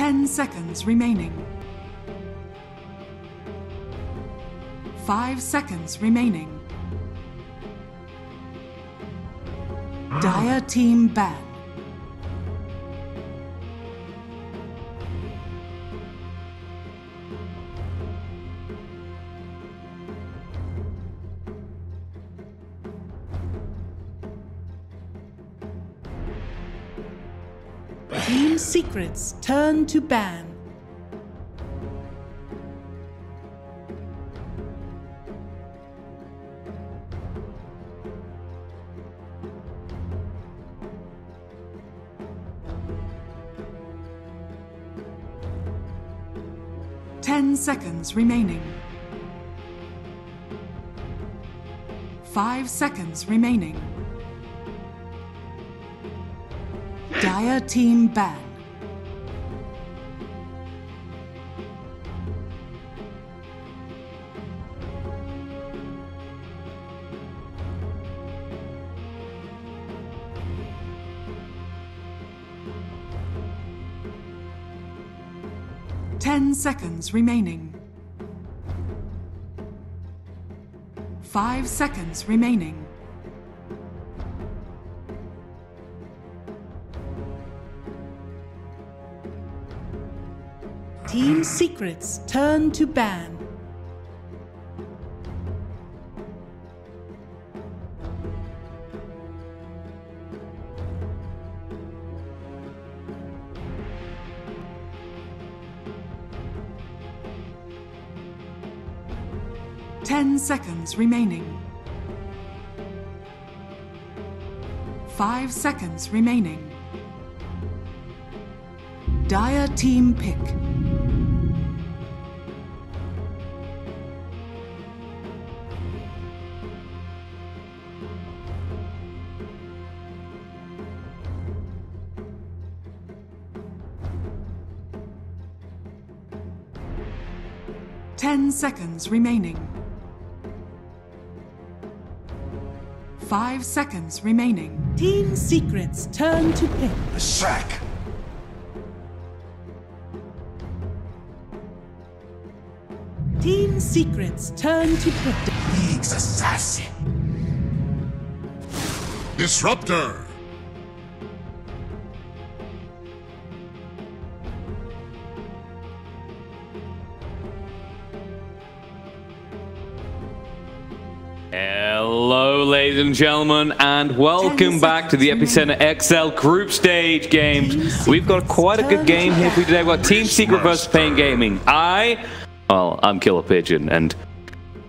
10 seconds remaining. 5 seconds remaining. Dire team ban. Team secrets turn to ban. Ten seconds remaining. 5 seconds remaining. Dire team ban. Ten seconds remaining. 5 seconds remaining. Team secrets turn to ban. Ten seconds remaining. 5 seconds remaining. Dire team pick. Ten seconds remaining. 5 seconds remaining. Team secrets turn to pick. A sack. Team secrets turn to pick. League's assassin. Disruptor. Hello, ladies and gentlemen, and welcome back to the Epicenter XL group stage games. We've got quite a good game here for you today. We've got Team Secret versus Pain Gaming. I'm Killerpigeon, and,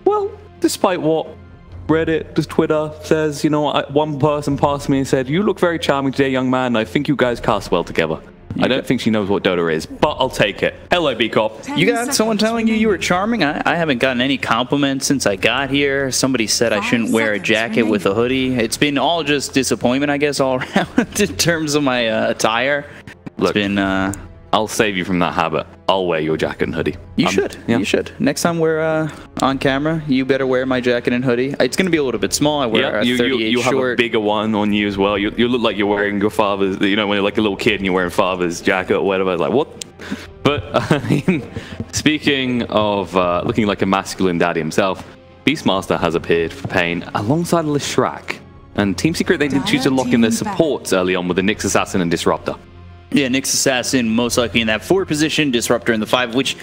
well, despite what Reddit, Twitter says, you know, one person passed me and said, "You look very charming today, young man, and I think you guys cast well together." I don't think she knows what Dota is, but I'll take it. Hello, B-Cop. You got someone telling you were charming? I haven't gotten any compliments since I got here. Somebody said I shouldn't wear a jacket with a hoodie. It's been all just disappointment, I guess, all around in terms of my attire. Look, it's been... I'll save you from that habit. I'll wear your jacket and hoodie. You should. Yeah. You should. Next time we're on camera, you better wear my jacket and hoodie. It's going to be a little bit small. I wear a 38 you short. have a bigger one on you as well. You look like you're wearing your father's, you know, when you're like a little kid and you're wearing father's jacket or whatever. It's like, what? But, I mean, speaking of looking like a masculine daddy himself, Beastmaster has appeared for Pain alongside Lishrak. And Team Secret, they did choose to lock in their supports early on with the Nyx Assassin and Disruptor. Yeah, Nyx Assassin most likely in that 4 position, Disruptor in the 5, which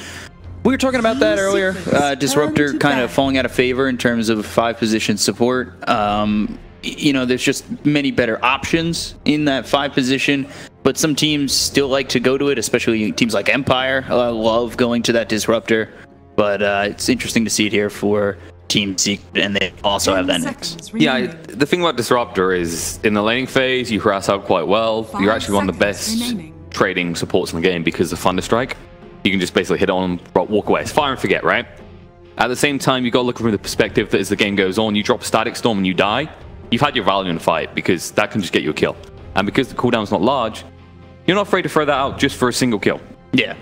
we were talking about that earlier. Disruptor kind of falling out of favor in terms of 5 position support. You know, there's just many better options in that 5 position, but some teams still like to go to it, especially teams like Empire love going to that Disruptor. But it's interesting to see it here for Team Secret, and they also have that Nyx. Yeah, the thing about Disruptor is in the laning phase, you harass out quite well. You're actually one of the best trading supports in the game because of Thunderstrike. You can just basically hit it on, walk away. It's fire and forget, right? At the same time, you've got to look from the perspective that as the game goes on, you drop a Static Storm and you die, you've had your value in the fight because that can just get you a kill. And because the cooldown's not large, you're not afraid to throw that out just for a single kill. Yeah.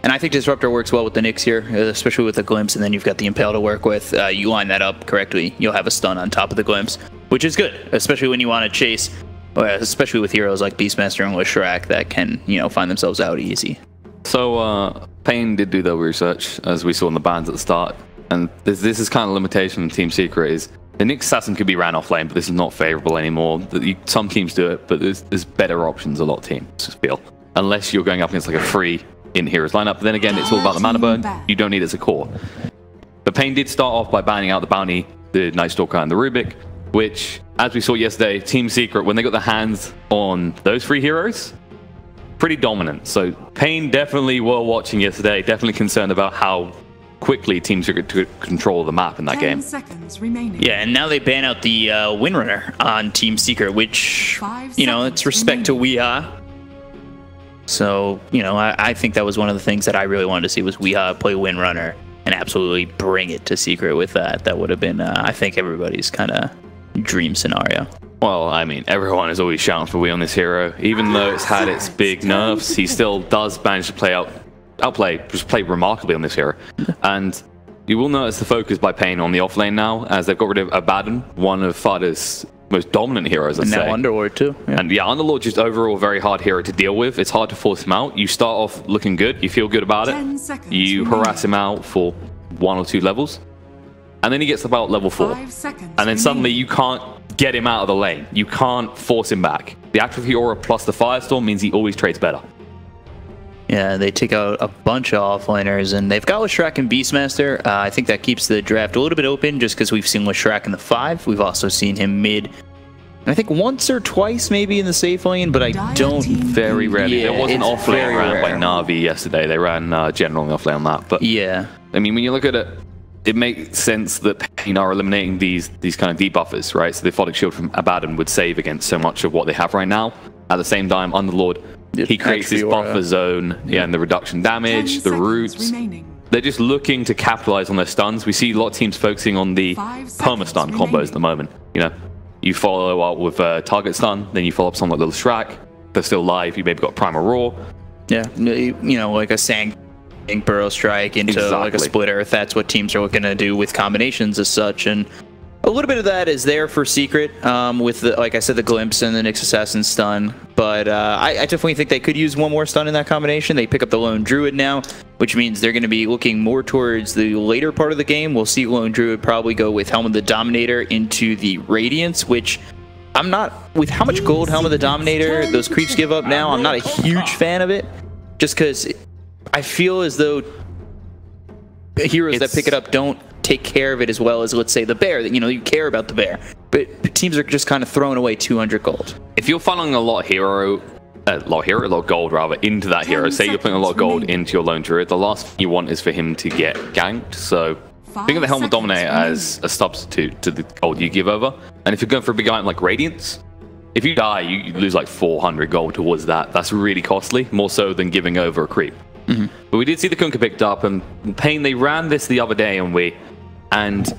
And I think Disruptor works well with the Nyx here, especially with the Glimpse, and then you've got the Impale to work with. You line that up correctly, you'll have a stun on top of the Glimpse, which is good, especially when you want to chase, especially with heroes like Beastmaster and Lishrak that can, you know, find themselves out easy. So, Pain did do their research, as we saw in the bans at the start. And this is kind of limitation of Team Secret is the Nyx Assassin could be ran off lane, but this is not favorable anymore. Some teams do it, but there's better options a lot of teams feel. Unless you're going up against like a free in Heroes lineup. But then again, it's all about the mana burn. You don't need it as a core. But Pain did start off by banning out the Bounty, the Night Stalker, and the Rubik, which, as we saw yesterday, Team Secret, when they got their hands on those 3 heroes, pretty dominant. So Pain definitely were watching yesterday, definitely concerned about how quickly Team Secret took control of the map in that game. 10 seconds remaining. Yeah, and now they ban out the Windrunner on Team Secret, which, you know, it's respect to Weeha. So, you know, I think that was one of the things that I really wanted to see was Weeha play Windrunner and absolutely bring it to Secret with that. That would have been, I think, everybody's kind of dream scenario. Well, I mean, everyone is always shouting for Wii on this hero. Even though it's had its big nerfs, he still does manage to play remarkably on this hero. And you will notice the focus by Pain on the offlane now, as they've got rid of Abaddon, one of Fada's most dominant heroes, I'd say. And now Underlord too. Yeah. And yeah, Underlord just overall very hard hero to deal with. It's hard to force him out. You start off looking good, you feel good about it. You harass him out for 1 or 2 levels. And then he gets about level 4. And then suddenly you can't get him out of the lane. You can't force him back. The Atrophy Aura plus the Firestorm means he always trades better. Yeah, they take out a bunch of offlaners, and they've got Leshrac and Beastmaster. I think that keeps the draft a little bit open, just because we've seen Leshrac in the 5. We've also seen him mid, I think once or twice maybe in the safe lane, but I don't... Very rarely. Yeah, there was an offlane ran by Na'Vi yesterday. They ran general on the offlane on that. But yeah, I mean, when you look at it, it makes sense that Pain are eliminating these kind of debuffers, right? So the Aphotic Shield from Abaddon would save against so much of what they have right now. At the same time, Underlord, he creates this buffer zone, and the reduction damage, the roots. They're just looking to capitalize on their stuns. We see a lot of teams focusing on the perma-stun combos at the moment. You know, you follow up with target stun, then you follow up something like Little Shrek. They're still live. You maybe got Primal Roar. Yeah, you know, like a Sang Burrow Strike into like a Split Earth. That's what teams are looking to do with combinations as such. And a little bit of that is there for Secret with, the, like I said, the Glimpse and the Nyx Assassin stun. But I definitely think they could use one more stun in that combination. They pick up the Lone Druid now, which means they're going to be looking more towards the later part of the game. We'll see Lone Druid probably go with Helm of the Dominator into the Radiance, which I'm not, with how much gold Helm of the Dominator those creeps give up now, I'm not a huge fan of it. Just because I feel as though heroes that pick it up don't take care of it as well as, let's say, the bear. That, you know, you care about the bear, but teams are just kind of throwing away 200 gold. If you're funneling a lot of gold rather into that hero, say you're putting a lot of gold into your Lone Druid, the last thing you want is for him to get ganked. So think of the Helm of Dominator as a substitute to the gold you give over. And if you're going for a big item like Radiance, if you die, you lose like 400 gold towards that. That's really costly, more so than giving over a creep. But we did see the Kunkka picked up, and Pain, they ran this the other day, and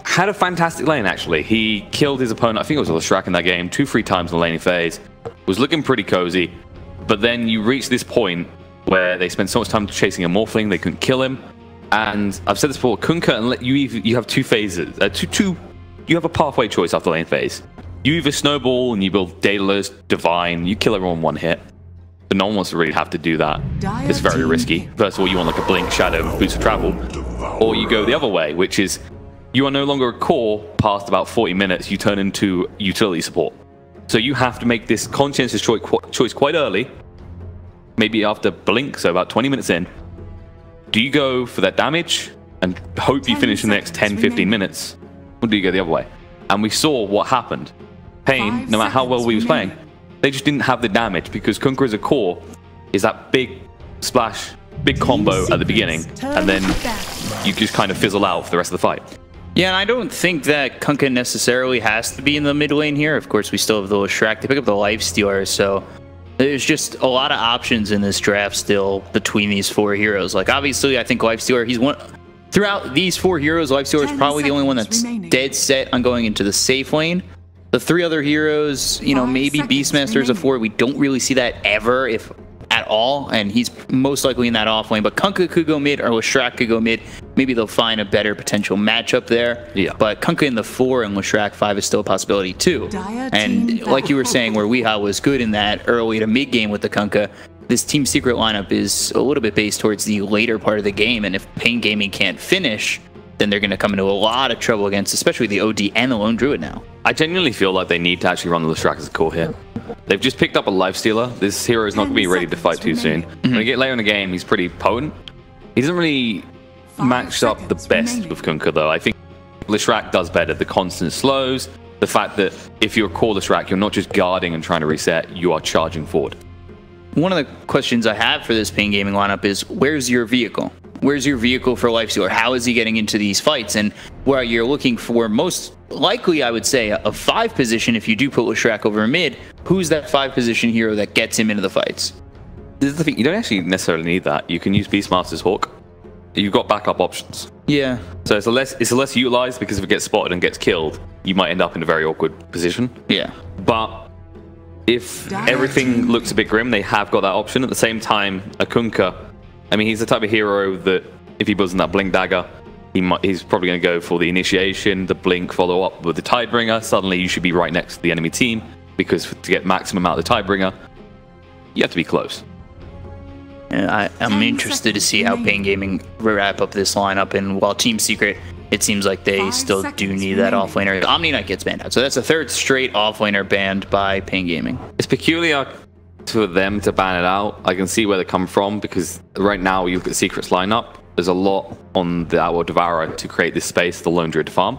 had a fantastic lane, actually. He killed his opponent, I think it was Leshrac in that game, 2-3 times in the laning phase. Was looking pretty cozy, but then you reach this point where they spent so much time chasing a Morphling, they couldn't kill him. And I've said this before, Kunkka, and you have 2 phases, you have a pathway choice after lane phase. You either snowball and you build Daedalus, Divine, you kill everyone 1 hit. But no one wants to really have to do that. It's very risky. First of all, you want like a Blink, Shadow, Boots of Travel. Or you go the other way, which is you are no longer a core past about 40 minutes. You turn into utility support. So you have to make this conscientious choice quite early. Maybe after Blink, so about 20 minutes in. Do you go for that damage and hope you finish in the next 10-15 minutes? Or do you go the other way? And we saw what happened. Pain, no matter how well we was playing, they just didn't have the damage because Kunkka as a core is that big splash, big combo at the beginning, and then you just kind of fizzle out for the rest of the fight. Yeah, and I don't think that Kunkka necessarily has to be in the mid lane here. Of course, we still have the Leshrac. They pick up the Lifestealer, so there's just a lot of options in this draft still between these 4 heroes. Like, obviously, I think Lifestealer, he's one... Throughout these 4 heroes, Lifestealer is probably the only one that's dead set on going into the safe lane. The 3 other heroes, you know, maybe Beastmaster is a 4. We don't really see that ever, if at all, and he's most likely in that off lane. But Kunkka could go mid, or Leshrac could go mid. Maybe they'll find a better potential matchup there. Yeah. But Kunkka in the 4 and Leshrac 5 is still a possibility too. And like you were saying, where Weeha was good in that early to mid game with the Kunkka, this Team Secret lineup is a little bit based towards the later part of the game, and if Pain Gaming can't finish, then they're going to come into a lot of trouble against, especially the OD and the Lone Druid now. I genuinely feel like they need to actually run the Leshrac as a core here. They've just picked up a Lifestealer. This hero is not going to be ready to fight too soon. When you get later in the game, he's pretty potent. He doesn't really match up the best with Kunkka, though. I think Leshrac does better. The constant slows, the fact that if you're core Leshrac, you're not just guarding and trying to reset, you are charging forward. One of the questions I have for this Pain Gaming lineup is, where's your vehicle? Where's your vehicle for Lifestealer? How is he getting into these fights? And where you're looking for most likely, I would say, a 5 position, if you do put Leshrac over mid, who's that 5 position hero that gets him into the fights? This is the thing, you don't actually necessarily need that. You can use Beastmaster's Hawk. You've got backup options. Yeah. So it's less utilized, because if it gets spotted and gets killed, you might end up in a very awkward position. Yeah. But if everything looks a bit grim, they have got that option. At the same time, a Kunkka, I mean, he's the type of hero that if he builds in that Blink Dagger, he's probably going to go for the initiation, the Blink, follow up with the Tidebringer. Suddenly you should be right next to the enemy team, because to get maximum out of the Tidebringer, you have to be close. And I'm interested to see how Pain Gaming wrap up this lineup, and while Team Secret, it seems like they still do need that offlaner. Omni Knight gets banned out, so that's the 3rd straight offlaner banned by Pain Gaming. It's peculiar for them to ban it out. I can see where they come from, because right now you look at Secret's lineup, there's a lot on the Outworld Devourer to create this space, the Lone Druid farm.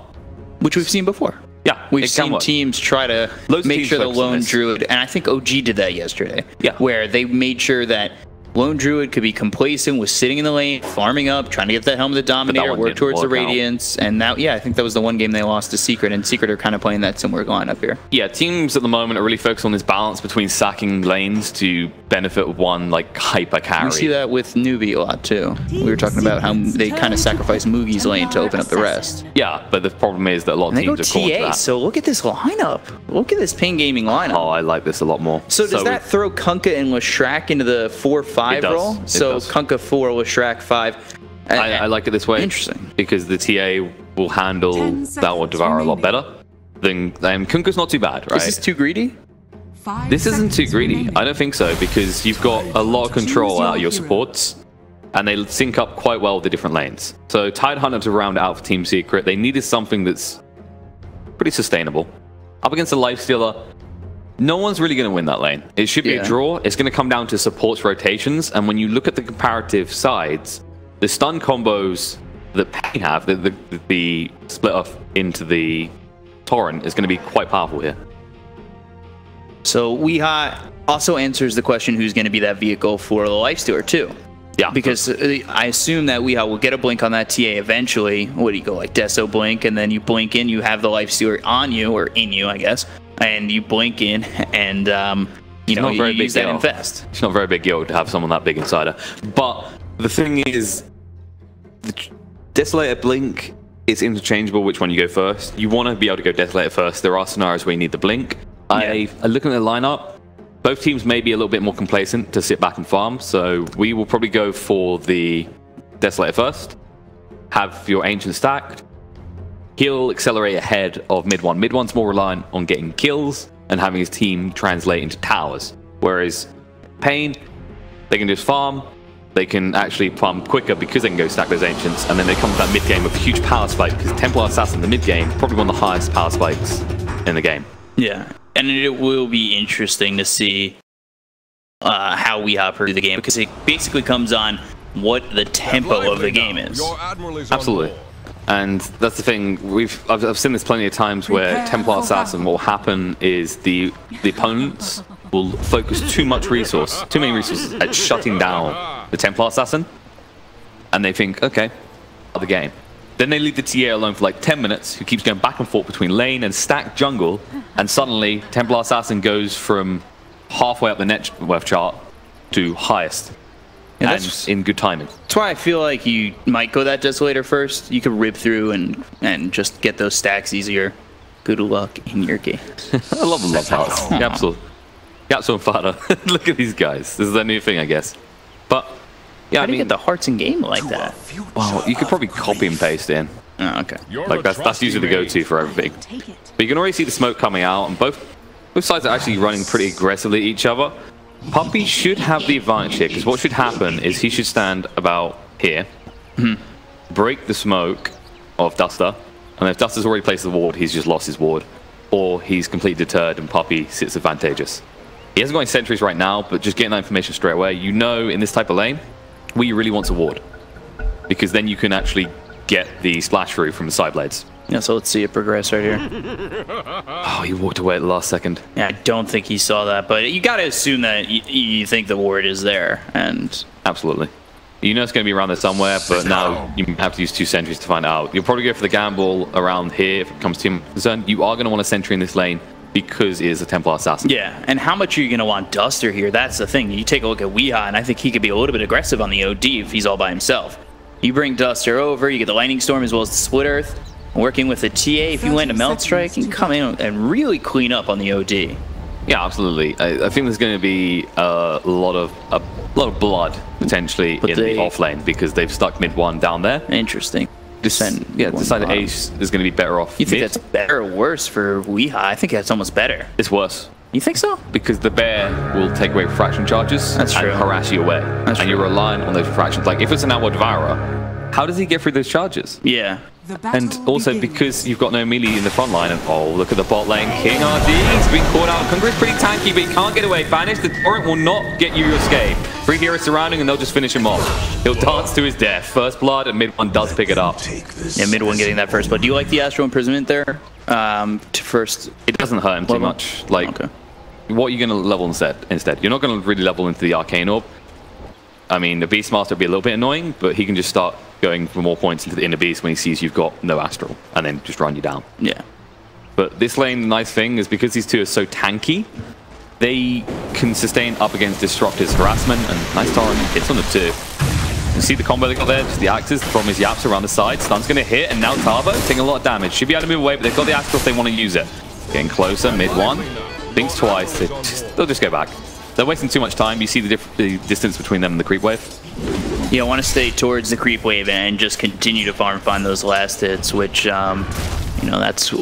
Which we've seen before. Yeah, we've seen teams try to make sure the Lone Druid, and I think OG did that yesterday. Yeah. Where they made sure that Lone Druid could be complacent with sitting in the lane, farming up, trying to get that Helm of the Dominator, work towards the Radiance, and now, yeah, I think that was the one game they lost to Secret, and Secret are kind of playing that similar lineup here. Yeah, teams at the moment are really focused on this balance between sacking lanes to benefit one, like, hyper carry. We see that with Newbie a lot, too. We were talking about how they kind of sacrifice Mugi's lane to open up the rest. Yeah, but the problem is that a lot of teams are caught to that. So look at this lineup. Look at this Pain Gaming lineup. Oh, I like this a lot more. So does that throw Kunkka and Leshrac into the 4-5 role? So Kunkka 4, Leshrac 5. I like it this way. Interesting. Because the TA will handle that or Devourer a lot better. Then Kunkka's not too bad, right? Is this too greedy? This isn't too greedy. I don't think so, because you've got a lot of control out of your supports, and they sync up quite well with the different lanes. So Tidehunter to round it out for Team Secret, they needed something that's pretty sustainable. Up against a Lifestealer, no one's really going to win that lane. It should be a draw. It's going to come down to supports rotations, and when you look at the comparative sides, the stun combos that Pain have, the split off into the Torrent, is going to be quite powerful here. So Weeha also answers the question who's going to be that vehicle for the Lifestealer too. Yeah. Because I assume that Weeha will get a blink on that TA eventually. What do you go, like Deso blink, and then you blink in, you have the Lifestealer on you, or in you, I guess, and you blink in, and you know, you use that infest. It's not very big deal to have someone that big inside her. But the thing is, the Desolator blink is interchangeable which one you go first. You want to be able to go Desolator first. There are scenarios where you need the blink. Looking at the lineup, both teams may be a little bit more complacent to sit back and farm, so we will probably go for the Desolator first, have your Ancient stacked, he'll accelerate ahead of mid one. Mid one's more reliant on getting kills and having his team translate into towers, whereas Pain, they can just farm, they can actually farm quicker because they can go stack those Ancients, and then they come to that mid game with a huge power spike, because Templar Assassin in the mid game, probably one of the highest power spikes in the game. Yeah. And it will be interesting to see how we operate the game, because it basically comes on what the tempo of the game is. Absolutely. And that's the thing, I've seen this plenty of times where Templar Assassin, what will happen is the opponents will focus too many resources at shutting down the Templar Assassin, and they think, okay, the game. Then they leave the TA alone for like 10 minutes, who keeps going back and forth between lane and stack jungle, and suddenly Templar Assassin goes from halfway up the net worth chart to highest. Yeah, and in good timing. That's why I feel like you might go that Desolator first. You could rip through and just get those stacks easier. Good luck in your game. I love the love hearts. Capsule and Fada. Look at these guys. This is their new thing, I guess. But yeah, how do you get the hearts in game like that? Well, you could probably copy and paste in. Oh, okay. Like that's usually the go-to for everything. But you can already see the smoke coming out, and both sides are actually running pretty aggressively at each other. Puppy should have the advantage here, because what should happen is he should stand about here, break the smoke of Duster, and if Duster's already placed the ward, he's just lost his ward. Or he's completely deterred and Puppy sits advantageous. He hasn't got any sentries right now, but just getting that information straight away, you know in this type of lane, where you really want to ward. Because then you can actually get the splash through from the side blades. Yeah, so let's see it progress right here. Oh, he walked away at the last second. Yeah, I don't think he saw that, but you got to assume that you think the ward is there. And absolutely. You know it's going to be around there somewhere, but now you have to use 2 sentries to find out. You'll probably go for the gamble around here if it comes to him concern. You are going to want a sentry in this lane because it is a Templar Assassin. Yeah, and how much are you going to want Duster here? That's the thing. You take a look at Weeha, and I think he could be a little bit aggressive on the OD if he's all by himself. You bring Duster over, you get the Lightning Storm as well as the Split Earth. Working with the TA, if you land a Melt Strike, you can come in and really clean up on the OD. Yeah, absolutely. I think there's going to be a lot of blood potentially in the off lane because they've stuck mid 1 down there. Interesting. Decided Ace is going to be better off. You think that's better or worse for Weeha? I think that's almost better. It's worse. You think so? Because the bear will take away refraction charges and harass you away. And you're relying on those refractions. Like if it's an Outward Devourer, how does he get through those charges? Yeah. And also because you've got no melee in the front line, and oh, look at the bot lane. King RD, he's been caught out. Kungra's pretty tanky, but he can't get away. Banish, the torrent will not get you your escape. 3 heroes surrounding, and they'll just finish him off. He'll dance to his death. First blood, and mid 1 does pick it up. Yeah, mid 1 getting that first blood. Do you like the Astral Imprisonment there? To first, it doesn't hurt him too much. Like, what are you going to level instead? You're not going to really level into the Arcane Orb. I mean, the Beastmaster would be a little bit annoying, but he can just start going for more points into the Inner Beast when he sees you've got no Astral, and then just run you down. Yeah. But this lane, the nice thing is because these two are so tanky, they can sustain up against Disruptor's harassment, and nice torrent hits on the 2. You see the combo they got there, just the axes. The problem is Yaps around the side. Stun's going to hit, and now Tavo taking a lot of damage. Should be able to move away, but they've got the Astral if they want to use it. Getting closer, mid 1. Thinks twice. They'll just go back. They're wasting too much time. You see the distance between them and the creep wave. Yeah, I want to stay towards the creep wave and just continue to farm find those last hits, which, you know, that's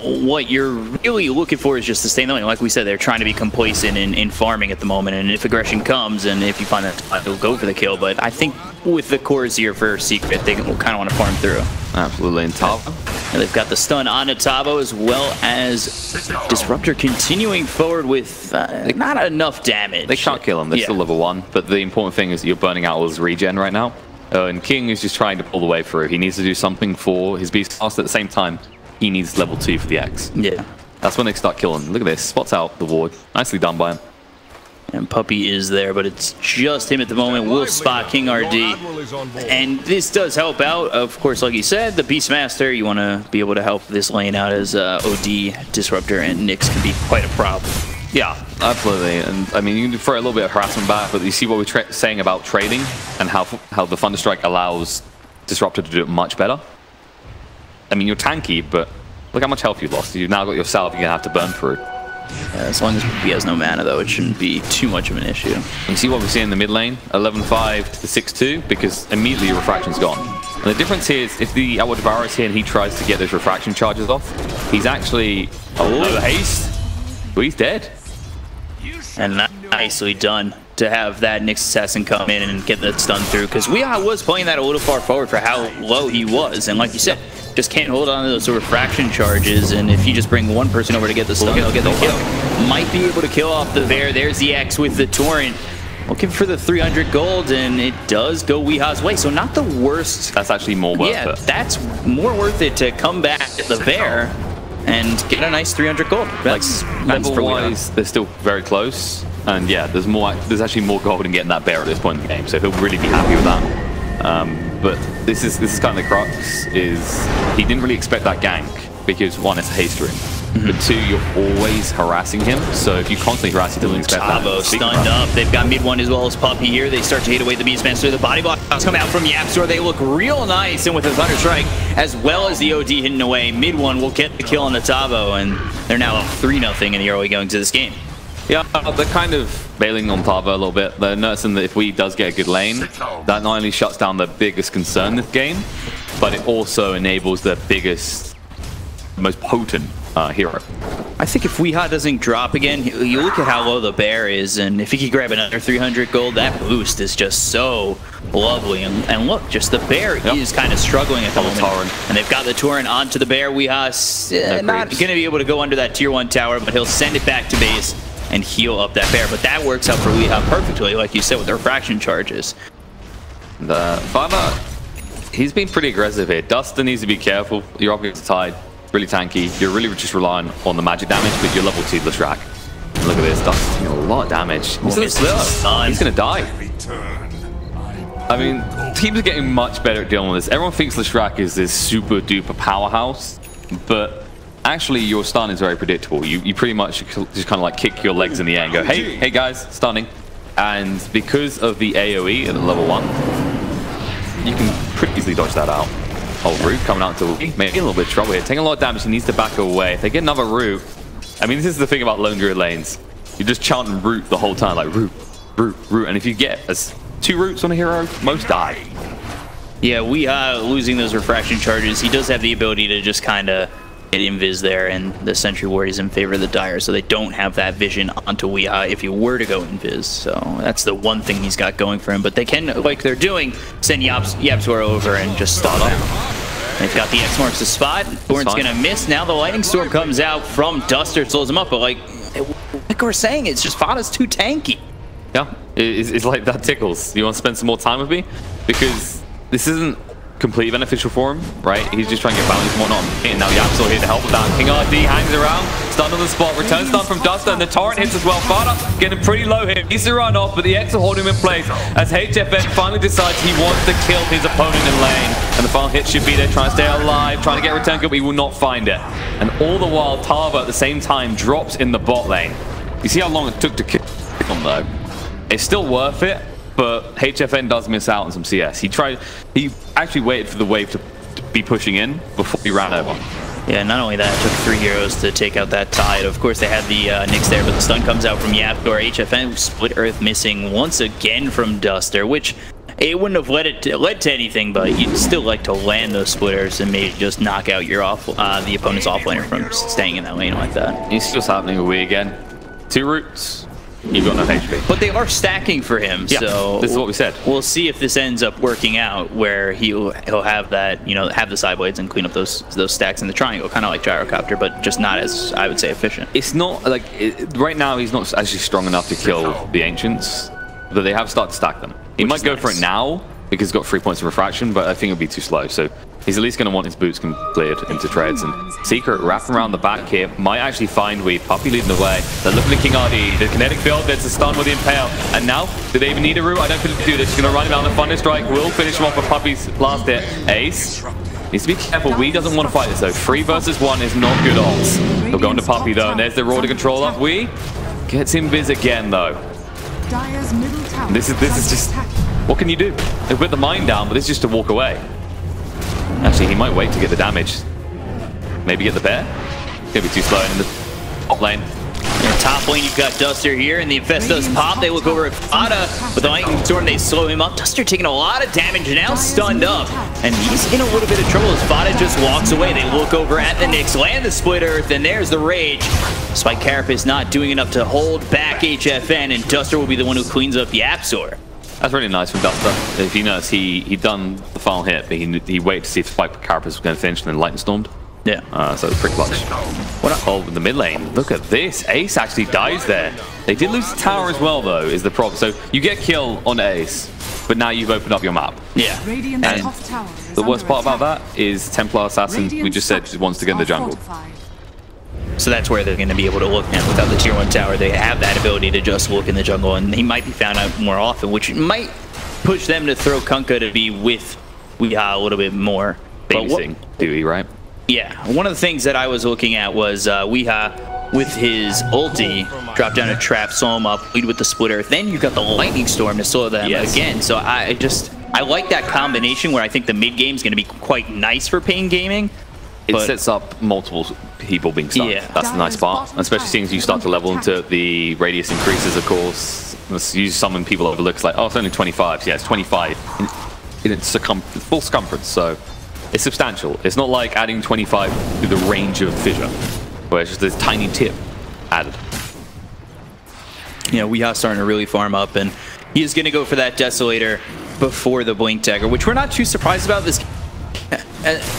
what you're really looking for is just to stay in the lane. Like we said, they're trying to be complacent in farming at the moment, and if aggression comes and if you find that they'll go for the kill. But I think with the cores here for Secret, they kind of want to farm through. Absolutely. And Tavo. And they've got the stun on Tavo as well as Disruptor continuing forward with not enough damage. They can't kill him. They're still level 1. But the important thing is that you're burning out all his regen right now. And King is just trying to pull the way through. He needs to do something for his Beastmaster at the same time. He needs level 2 for the X. Yeah. That's when they start killing. Look at this. Spots out the ward. Nicely done by him. And Puppy is there, but it's just him at the moment. Will spot King RD. And this does help out. Of course, like you said, the Beastmaster, you want to be able to help this lane out as OD, Disruptor, and Nyx can be quite a problem. Yeah, absolutely. And I mean, you can throw a little bit of harassment back, but you see what we're saying about trading and how the Thunderstrike allows Disruptor to do it much better. I mean, you're tanky, but look how much health you've lost. You've now got yourself you're going to have to burn through. Yeah, as long as he has no mana, though, it shouldn't be too much of an issue. You see what we see in the mid lane? 11-5 to the 6-2, because immediately your refraction's gone. And the difference here is if the Outward Devourer is here and he tries to get those refraction charges off, he's actually... Oh, haste! Well, he's dead. And nicely done to have that Nyx Assassin come in and get that stun through, because Weeha was playing that a little far forward for how low he was, and like you said, just can't hold on to those refraction charges, and if you just bring one person over to get the stun, they'll get the kill. Might be able to kill off the Bear. There's the X with the Torrent. Looking for the 300 gold, and it does go Weeha's way, so not the worst. That's actually more worth it. Yeah, that's more worth it to come back at the Bear and get a nice 300 gold. That's like, level-wise, they're still very close. And yeah, there's actually more gold in getting that Bear at this point in the game, so he'll really be happy with that. But this is kind of the crux, is he didn't really expect that gank, because one, it's a haste room. But two, you're always harassing him, so if you constantly harass, he doesn't expect that. Tavo stunned up. They've got mid 1 as well as Puppy here. They start to hit away the Beastmaster. The body blocks come out from Yapstore. They look real nice, and with the Thunderstrike, as well as the OD hidden away, mid 1 will get the kill on the Tavo, and they're now up 3-0 in the early going to this game. Yeah, they're kind of bailing on Tavo a little bit. They're noticing that if we does get a good lane, that not only shuts down the biggest concern this game, but it also enables the biggest, most potent hero. I think if Weeha doesn't drop again, you look at how low the bear is, and if he could grab another 300 gold, that boost is just so lovely. And look, just the bear is kind of struggling at the moment. And they've got the Torrent onto the bear. Weeha's not going to be able to go under that tier 1 tower, but he'll send it back to base and heal up that bear. But that works out for Weeha perfectly, like you said, with the refraction charges. The Father, he's been pretty aggressive here. Duster needs to be careful. You're up against the tide. Really tanky. You're really just relying on the magic damage, but you're level 2 Leshrac. Look at this. Duster's doing a lot of damage. He's going to die. I mean, teams are getting much better at dealing with this. Everyone thinks Leshrac is this super duper powerhouse, but actually your stun is very predictable. You pretty much just kind of like kick your legs in the air and go, hey guys, stunning. And because of the AoE at level 1, you can pretty easily dodge that out. Oh, Root coming out to maybe a little bit of trouble here. Taking a lot of damage, he needs to back away. If they get another Root, I mean, this is the thing about lone druid lanes. You're just chanting Root the whole time, like Root, Root, Root. And if you get 2 Roots on a hero, most die. Yeah, Weeha losing those refraction charges. He does have the ability to just kind of get invis there, and the Sentry Ward is in favor of the Dire, so they don't have that vision onto Weeha if he were to go invis. So that's the one thing he's got going for him. But they can, like they're doing, send YapzOr over and just stop him. They've got the X marks the spot. Thorn's gonna miss. Now the Lightning Storm comes out from Duster, slows him up. But like we're saying, it's just Fada's too tanky. Yeah, it's like that tickles. You want to spend some more time with me? Because this isn't completely beneficial for him, right? He's just trying to get balance and whatnot. And now YapzOr here to help with that. King RD hangs around, stun on the spot, return stun from Duster, and the torrent hits as well. Fada getting pretty low here. Needs to run off, but the X will hold him in place as HFN finally decides he wants to kill his opponent in lane. And the final hit should be there, trying to stay alive, trying to get return kill, but he will not find it. And all the while, Tava at the same time drops in the bot lane. You see how long it took to kill him though? It's still worth it, but HFN does miss out on some CS. He actually waited for the wave to be pushing in before he ran over. Yeah, not only that, it took 3 heroes to take out that tide. Of course, they had the Nyx there, but the stun comes out from YapzOr. HFN Split Earth missing once again from Duster, which it wouldn't have led to anything, but you'd still like to land those splitters and maybe just knock out your the opponent's offlaner from staying in that lane like that. It's just happening with Wii again. 2 roots. You've got no HP. But they are stacking for him, yeah, so this is what we said. We'll see if this ends up working out, where he'll have that, you know, have the side blades and clean up those stacks in the triangle, kind of like Gyrocopter, but just not as, I would say, efficient. It's not like right now he's not actually strong enough to kill the Ancients, but they have started to stack them. He might go for it now because he's got 3 points of refraction, but I think it'll be too slow. So he's at least going to want his boots cleared into treads. And Secret wrapping around the back here might actually find Weed. Puppey leading the way. They're looking at King RD. The kinetic build, there's a stun with the Impale. And now, do they even need a root? I don't think they do. They're just going to run him out. The Thunder Strike will finish him off with Puppey's last hit. Ace needs to be careful. Weed doesn't want to fight this though. 3 versus 1 is not good odds. He'll go into Puppey though. And there's the Raw to control up. Weed gets him biz again though. This is just, what can you do? They put the mine down, but this is just to walk away. Actually, he might wait to get the damage. Maybe get the bear. Gonna be too slow in the top lane. In the top lane, you've got Duster here, and the Infestos pop. They look over at Fada with the Lightning Storm. They slow him up. Duster taking a lot of damage, now stunned up. And he's in a little bit of trouble as Fada just walks away. They look over at the Nyx, land the Split Earth, and there's the Rage. Spike Carapace not doing enough to hold back HFN, and Duster will be the one who cleans up YapzOr. That's really nice from Duster. If you notice, he done the final hit, but he waited to see if Spike Carapace was going to finish and then Lightning Stormed. Yeah. So it was pretty clutch. What a in the mid lane. Look at this. Ace actually dies there. They did lose the tower as well, though, is the problem. So you get kill on Ace, but now you've opened up your map. Yeah. And the worst part about that is Templar Assassin, we just said, wants to get in the jungle. So that's where they're going to be able to look now. Without the tier 1 tower, they have that ability to just look in the jungle, and he might be found out more often, which might push them to throw Kunkka to be with Weeha a little bit more. Babysitting Dewey, right? Yeah. One of the things that I was looking at was Weeha with his ulti, drop down a trap, slow him up, lead with the Split Earth. Then you've got the Lightning Storm to slow them again. So I like that combination where I think the mid game is going to be quite nice for Pain Gaming. It sets up multiple people being stunned. Yeah. That's the nice part. Especially seeing as you start to level into the radius increases, of course. Let's use summon people overlooks like, oh, it's only 25. So yeah, it's 25 in its full circumference. So it's substantial. It's not like adding 25 to the range of fissure. where it's just this tiny tip added. Yeah, Weeha's starting to really farm up, and he is going to go for that Desolator before the Blink Dagger, which we're not too surprised about. This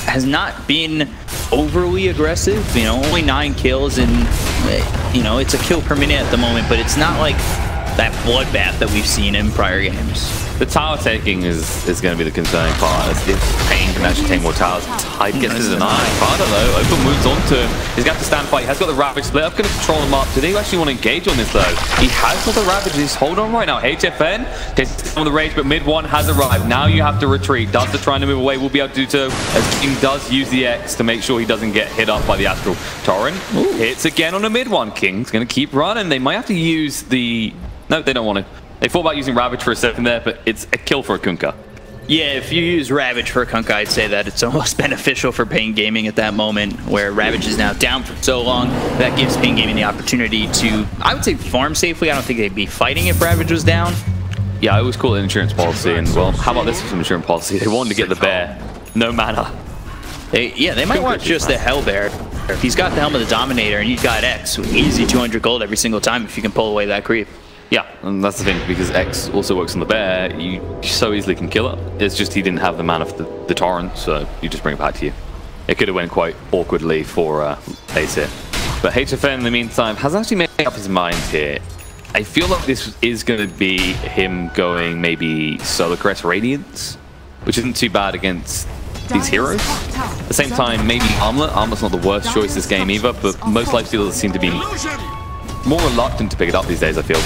has not been overly aggressive. You know, only 9 kills, and you know, it's a kill per minute at the moment, but it's not like that bloodbath that we've seen in prior games. The tower taking is going to be the concerning part. If Pain can actually take more towers, Tide gets his denied. Farther though, Open moves on to him. He's got to stand by. He has got the Ravage split up, going to control him up. Do they actually want to engage on this though? He has got the Ravage. He's holding on right now. HFN takes some of the rage, but mid one has arrived. Now you have to retreat. Duster trying to move away will be able to do so, as King does use the X to make sure he doesn't get hit up by the Astral. Torrent hits again on a mid one. King's going to keep running. They might have to use the... No, they don't want to. They thought about using Ravage for a second there, but it's a kill for a Kunkka. Yeah, if you use Ravage for a Kunkka, I'd say that it's almost beneficial for Pain Gaming at that moment, where Ravage is now down for so long. That gives Pain Gaming the opportunity to, I would say, farm safely. I don't think they'd be fighting if Ravage was down. Yeah, I always call it an insurance policy, and well, how about this for some insurance policy? They wanted to get the bear. No mana. They might want just the Hellbear. He's got the Helm of the Dominator, and you've got X with easy 200 gold every single time if you can pull away that creep. Yeah, and that's the thing, because X also works on the bear, you so easily can kill it. It's just he didn't have the mana for the torrent, so you just bring it back to you. It could have went quite awkwardly for Ace here. But HFN, in the meantime, has actually made up his mind here. I feel like this is going to be him going maybe Solar Crest Radiance, which isn't too bad against these heroes. At the same time, maybe Armlet. Armlet's not the worst choice this game either, but most lifestealers seem to be more reluctant to pick it up these days, I feel.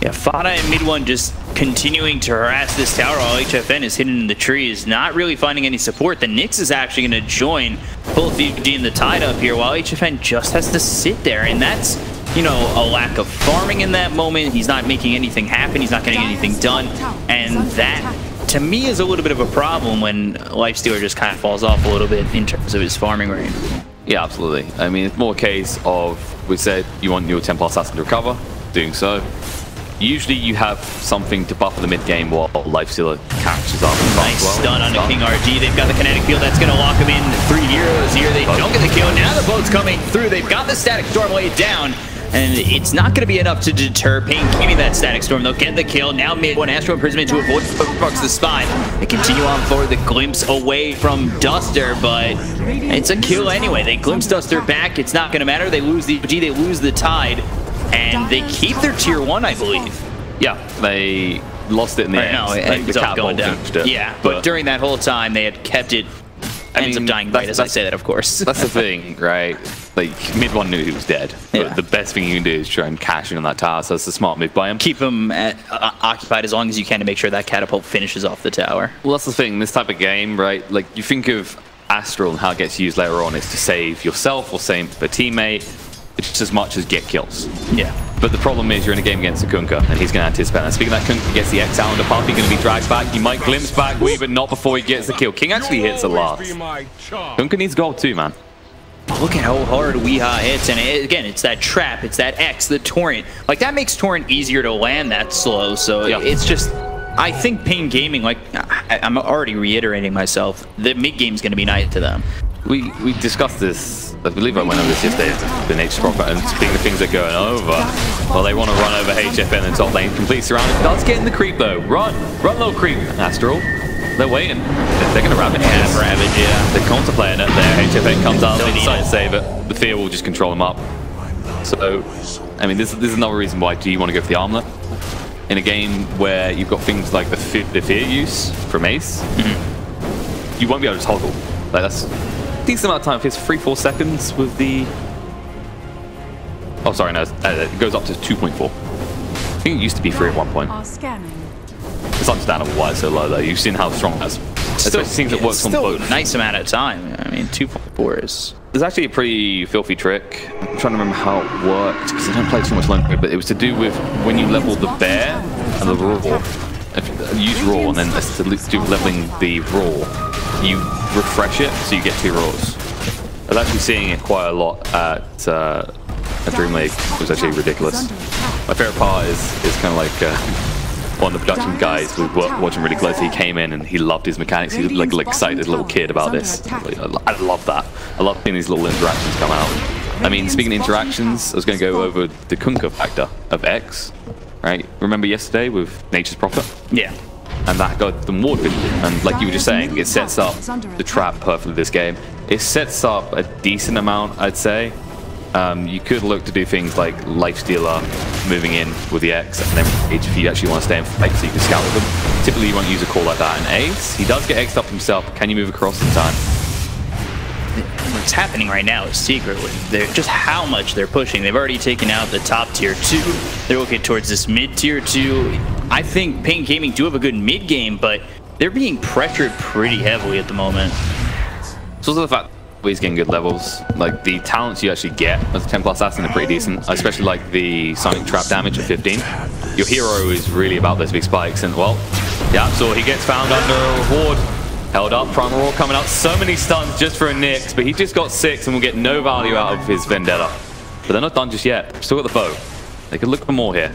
Yeah, Fada and mid one just continuing to harass this tower while HFN is hidden in the trees, not really finding any support. The Nyx is actually going to join both VG and the Tide up here, while HFN just has to sit there, and that's, you know, a lack of farming in that moment. He's not making anything happen, he's not getting anything done, and that, to me, is a little bit of a problem when Lifestealer just kind of falls off a little bit in terms of his farming rate. Yeah, absolutely. I mean, it's more a case of, we said you want your Templar Assassin to recover, doing so. Usually you have something to buffer the mid game while Lifestealer catches up. Nice stun on the King RG. They've got the kinetic field that's going to lock him in. 3 heroes here. They don't get the kill. Now the boat's coming through. They've got the Static Storm laid down, and it's not going to be enough to deter Pain Gaming that Static Storm. They'll get the kill. Now mid one Astral Imprisonment to avoid Bucks the spine. They continue on forward. The glimpse away from Duster, but it's a kill anyway. They glimpse Duster back. It's not going to matter. They lose the OG. They lose the Tide. And they keep their tier 1, I believe. Yeah, they lost it in the end. No, like, the cat going down. It. Yeah, but during that whole time, they had kept it. Ends up dying right as I say that, of course. That's the thing, right? Like, mid one knew he was dead. Yeah. But the best thing you can do is try and cash in on that tower, so that's a smart move by him. Keep him occupied as long as you can to make sure that catapult finishes off the tower. Well, that's the thing, this type of game, right? Like, you think of Astral and how it gets used later on is to save yourself or save a teammate. It's just as much as get kills. Yeah. But the problem is you're in a game against a Kunkka, and he's going to anticipate that. Speaking of that, Kunkka gets the X out on the path, he's going to be dragged back. He might glimpse back, but not before he gets the kill. King actually hits the last. Kunkka needs gold too, man. Look at how hard Weeha hits, and again, it's that trap, it's that X, the Torrent. Like, that makes Torrent easier to land that slow, so yeah. It's just... I think Pain Gaming, like, I'm already reiterating myself, the mid-game's going to be nice to them. We discussed this, I believe I went over this yesterday, the nature proper, and speaking of things that are going over, well, they want to run over HFN in top lane, completely surrounded. Does get in the creep though. Run, little creep. Astral, they're waiting. They're going to Ravage. Yeah, Ravage, yeah. They're contemplating it there. HFN comes out, they decide to save it. The fear will just control them up. So, I mean, this is another reason why do you want to go for the Armlet. In a game where you've got things like the fear use from Ace, you won't be able to toggle. Like, that's decent amount of time. If it's 3-4 seconds with the... Oh, sorry, no, it goes up to 2.4. I think it used to be 3 at one point. It's understandable why it's so low, though. You've seen how strong that's... Especially things that works on both. Nice amount of time. I mean, 2.4 is... There's actually a pretty filthy trick. I'm trying to remember how it worked, because I don't play too much Lone, but it was to do with when you level the bear and the raw. If you use raw, and then to do leveling the raw, you refresh it, so you get 2 raws. I was actually seeing it quite a lot at Dream League. It was actually ridiculous. My favorite part is kind of like one of the production guys we were watching really closely. He came in and he loved his mechanics. He was like excited little kid about this. I love that. I love seeing these little interactions come out. I mean, speaking of interactions, I was going to go over the Kunkka factor of X, right? Remember yesterday with Nature's Prophet? Yeah. And that got them ward vision. And like you were just saying, it sets up the trap perfectly this game. It sets up a decent amount, I'd say. You could look to do things like Lifestealer, moving in with the X, and then if you actually want to stay in fight so you can scout with them. Typically you want to use a call like that. And Ace, he does get X'd up himself. Can you move across in time? What's happening right now is Secret with just how much they're pushing. They've already taken out the top tier 2. They're looking towards this mid tier 2. I think Pain Gaming do have a good mid game, but they're being pressured pretty heavily at the moment. It's also the fact that he's getting good levels. Like the talents you actually get as a Templar Assassin are pretty decent. I especially like the Sonic Trap damage at 15. Your hero is really about those big spikes, and well, yeah, so he gets found under a ward. Held up, Primal Roar coming out. So many stuns just for a Nyx, but he just got 6 and will get no value out of his Vendetta. But they're not done just yet. Still got the bow. They could look for more here.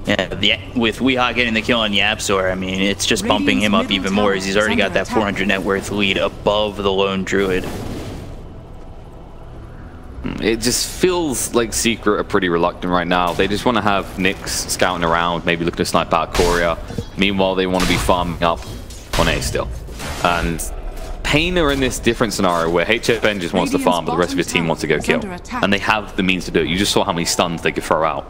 Yeah, with Weehaw getting the kill on YapzOr, I mean, it's just bumping him up even more as he's already got that 400 net worth lead above the lone Druid. It just feels like Secret are pretty reluctant right now. They just want to have Nyx scouting around, maybe looking to snipe out Courier. Meanwhile, they want to be farming up on A still. And Pain are in this different scenario where HFN just wants to farm, but the rest of his team wants to go kill. And they have the means to do it. You just saw how many stuns they could throw out.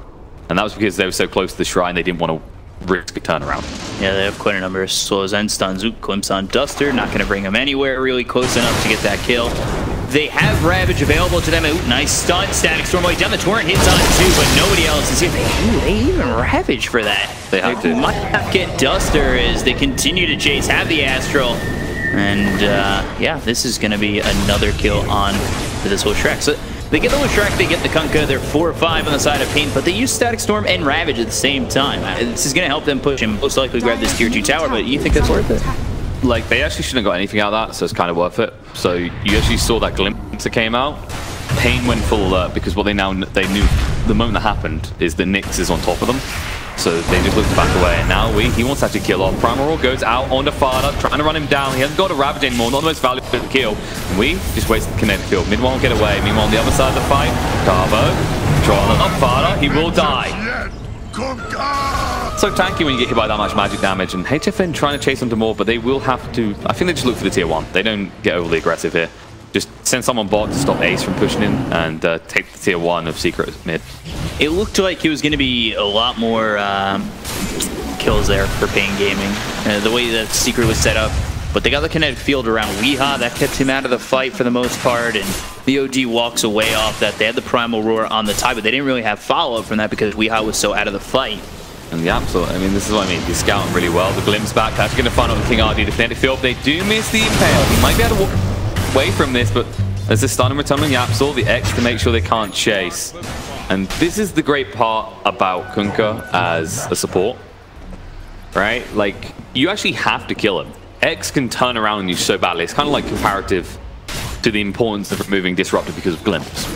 And that was because they were so close to the shrine, they didn't want to risk a turnaround. Yeah, they have quite a number of slows and stuns. Oop, glimpse on Duster, not going to bring him anywhere really close enough to get that kill. They have Ravage available to them. Ooh, nice stun. Static Storm way down the torrent hits on it too, but nobody else is here. They even Ravage for that. They have to. Might not get Duster as they continue to chase, have the Astral. And yeah, this is going to be another kill on this whole Shrek. So they get the whole Shrek, they get the Kunkka. They're 4-5 on the side of Pain, but they use Static Storm and Ravage at the same time. This is going to help them push him. Most likely grab this tier 2 tower, but you think that's worth it? Like, they actually shouldn't have got anything out of that, so it's kind of worth it. So you actually saw that glimpse that came out. Pain went full alert because what they knew the moment that happened is that Nyx is on top of them. So they just looked back away, and now he wants to actually kill off. Primal Roar goes out onto Fada, trying to run him down. He hasn't got a Ravage anymore, not the most valuable kill. And we just wasted the kinetic field. Mid won't get away. Meanwhile, on the other side of the fight, Carbo, trying up Fada, he will die. So tanky when you get hit by that much magic damage, and HFN trying to chase them to more, but they will have to. I think they just look for the tier 1. They don't get overly aggressive here. Just send someone bot to stop Ace from pushing in and take the tier 1 of Secret mid. It looked like it was going to be a lot more kills there for Pain Gaming. The way that Secret was set up, but they got the kinetic field around Weehaw. That kept him out of the fight for the most part, and the OD walks away off that. They had the Primal Roar on the tie, but they didn't really have follow-up from that because Weehaw was so out of the fight. And the Absol, I mean, this is what I mean. He's scouting really well. The glimpse back, actually going to find out the King RD, the kinetic field. They do miss the Impale. He might be able to walk away from this, but there's a stun and return on the Absol, the X to make sure they can't chase. And this is the great part about Kunkka as a support, right? Like, you actually have to kill him. X can turn around on you so badly. It's kind of like comparative to the importance of removing Disruptor because of Glimpse,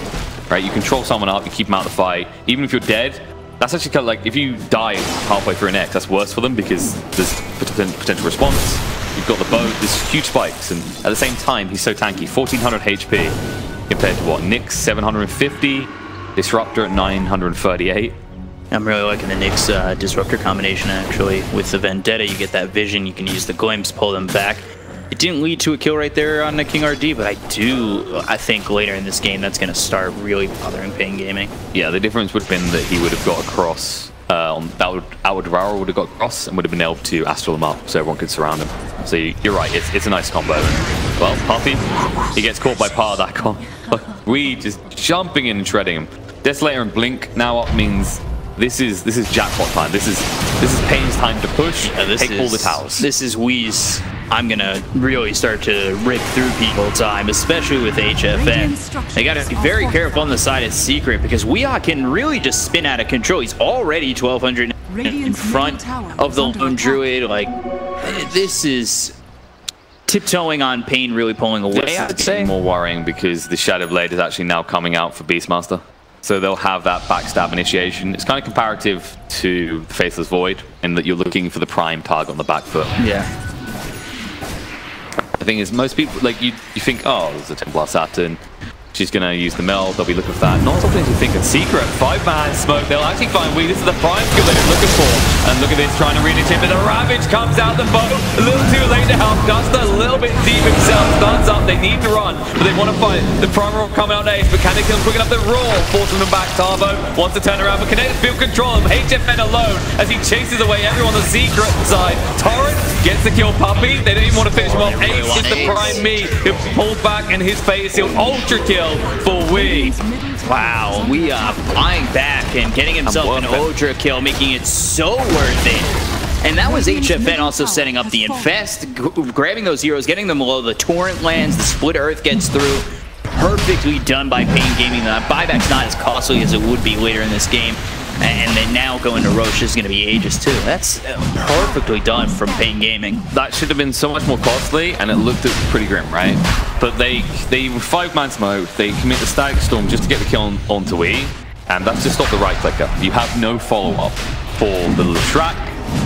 right? You control someone up, you keep them out of the fight. Even if you're dead, that's actually kind of like, if you die halfway through an X, that's worse for them because there's potential response. You've got the bow, there's huge spikes, and at the same time, he's so tanky. 1400 HP compared to what? Nyx 750, Disruptor at 938. I'm really liking the Nyx Disruptor combination, actually. With the Vendetta, you get that vision, you can use the glimpse, pull them back. It didn't lead to a kill right there on the King RD, but I think later in this game, that's going to start really bothering Pain Gaming. Yeah, the difference would have been that he would have got across, Outward Devour would have got across and would have been able to Astral him up so everyone could surround him. So you're right, it's a nice combo. Well, Puffy, he gets caught by part of that combo. We just jumping in and shredding him. Desolator and Blink now up means this is jackpot time. This is Pain's time to push. Take all the towers. This is Wee's. I'm gonna really start to rip through people time, especially with HFN. They gotta be very careful on the side of Secret because Weehaw can really just spin out of control. He's already 1200 in front of the lone Druid. Like, this is tiptoeing on Pain, really pulling away, I'd say. More worrying because the Shadow Blade is actually now coming out for Beastmaster. So they'll have that backstab initiation. It's kind of comparative to the Faithless Void in that you're looking for the prime target on the back foot. Yeah. The thing is, most people, like, you think, oh, there's a Templar Saturn, She's going to use the meld. They'll be looking for that. Not something to think of. Secret, 5-man smoke. They'll actually find Wee. This is the prime skill they've been looking for. And look at this, trying to read it in, but the Ravage comes out the boat. A little too late to help. Duster a little bit deep himself. Starts up. They need to run, but they want to fight. The prime roll coming out ace, but can they kill quick enough to roll? Forcing them back. Tarbo wants to turn around, but Kinetic feel control of HFN alone as he chases away everyone on the Secret side. Torrent gets the kill. Puppy. They don't even want to finish him off. Ace is the prime me who pulled back, and his fate is sealed. Ultra kill for Wee. Wow, we are flying back and getting himself an Ultra kill, making it so worth it. And that was HFN also setting up the Infest, grabbing those heroes, getting them below. The Torrent lands, the Split Earth gets through. Perfectly done by Pain Gaming. The buyback's not as costly as it would be later in this game. And then now going to Roche is going to be Aegis too. That's perfectly done from Pain Gaming. That should have been so much more costly, and it looked pretty grim, right? But they 5-man smoke, they commit the Static Storm just to get the kill onto Wee, and that's just stop the right clicker. You have no follow-up for the Leshrac,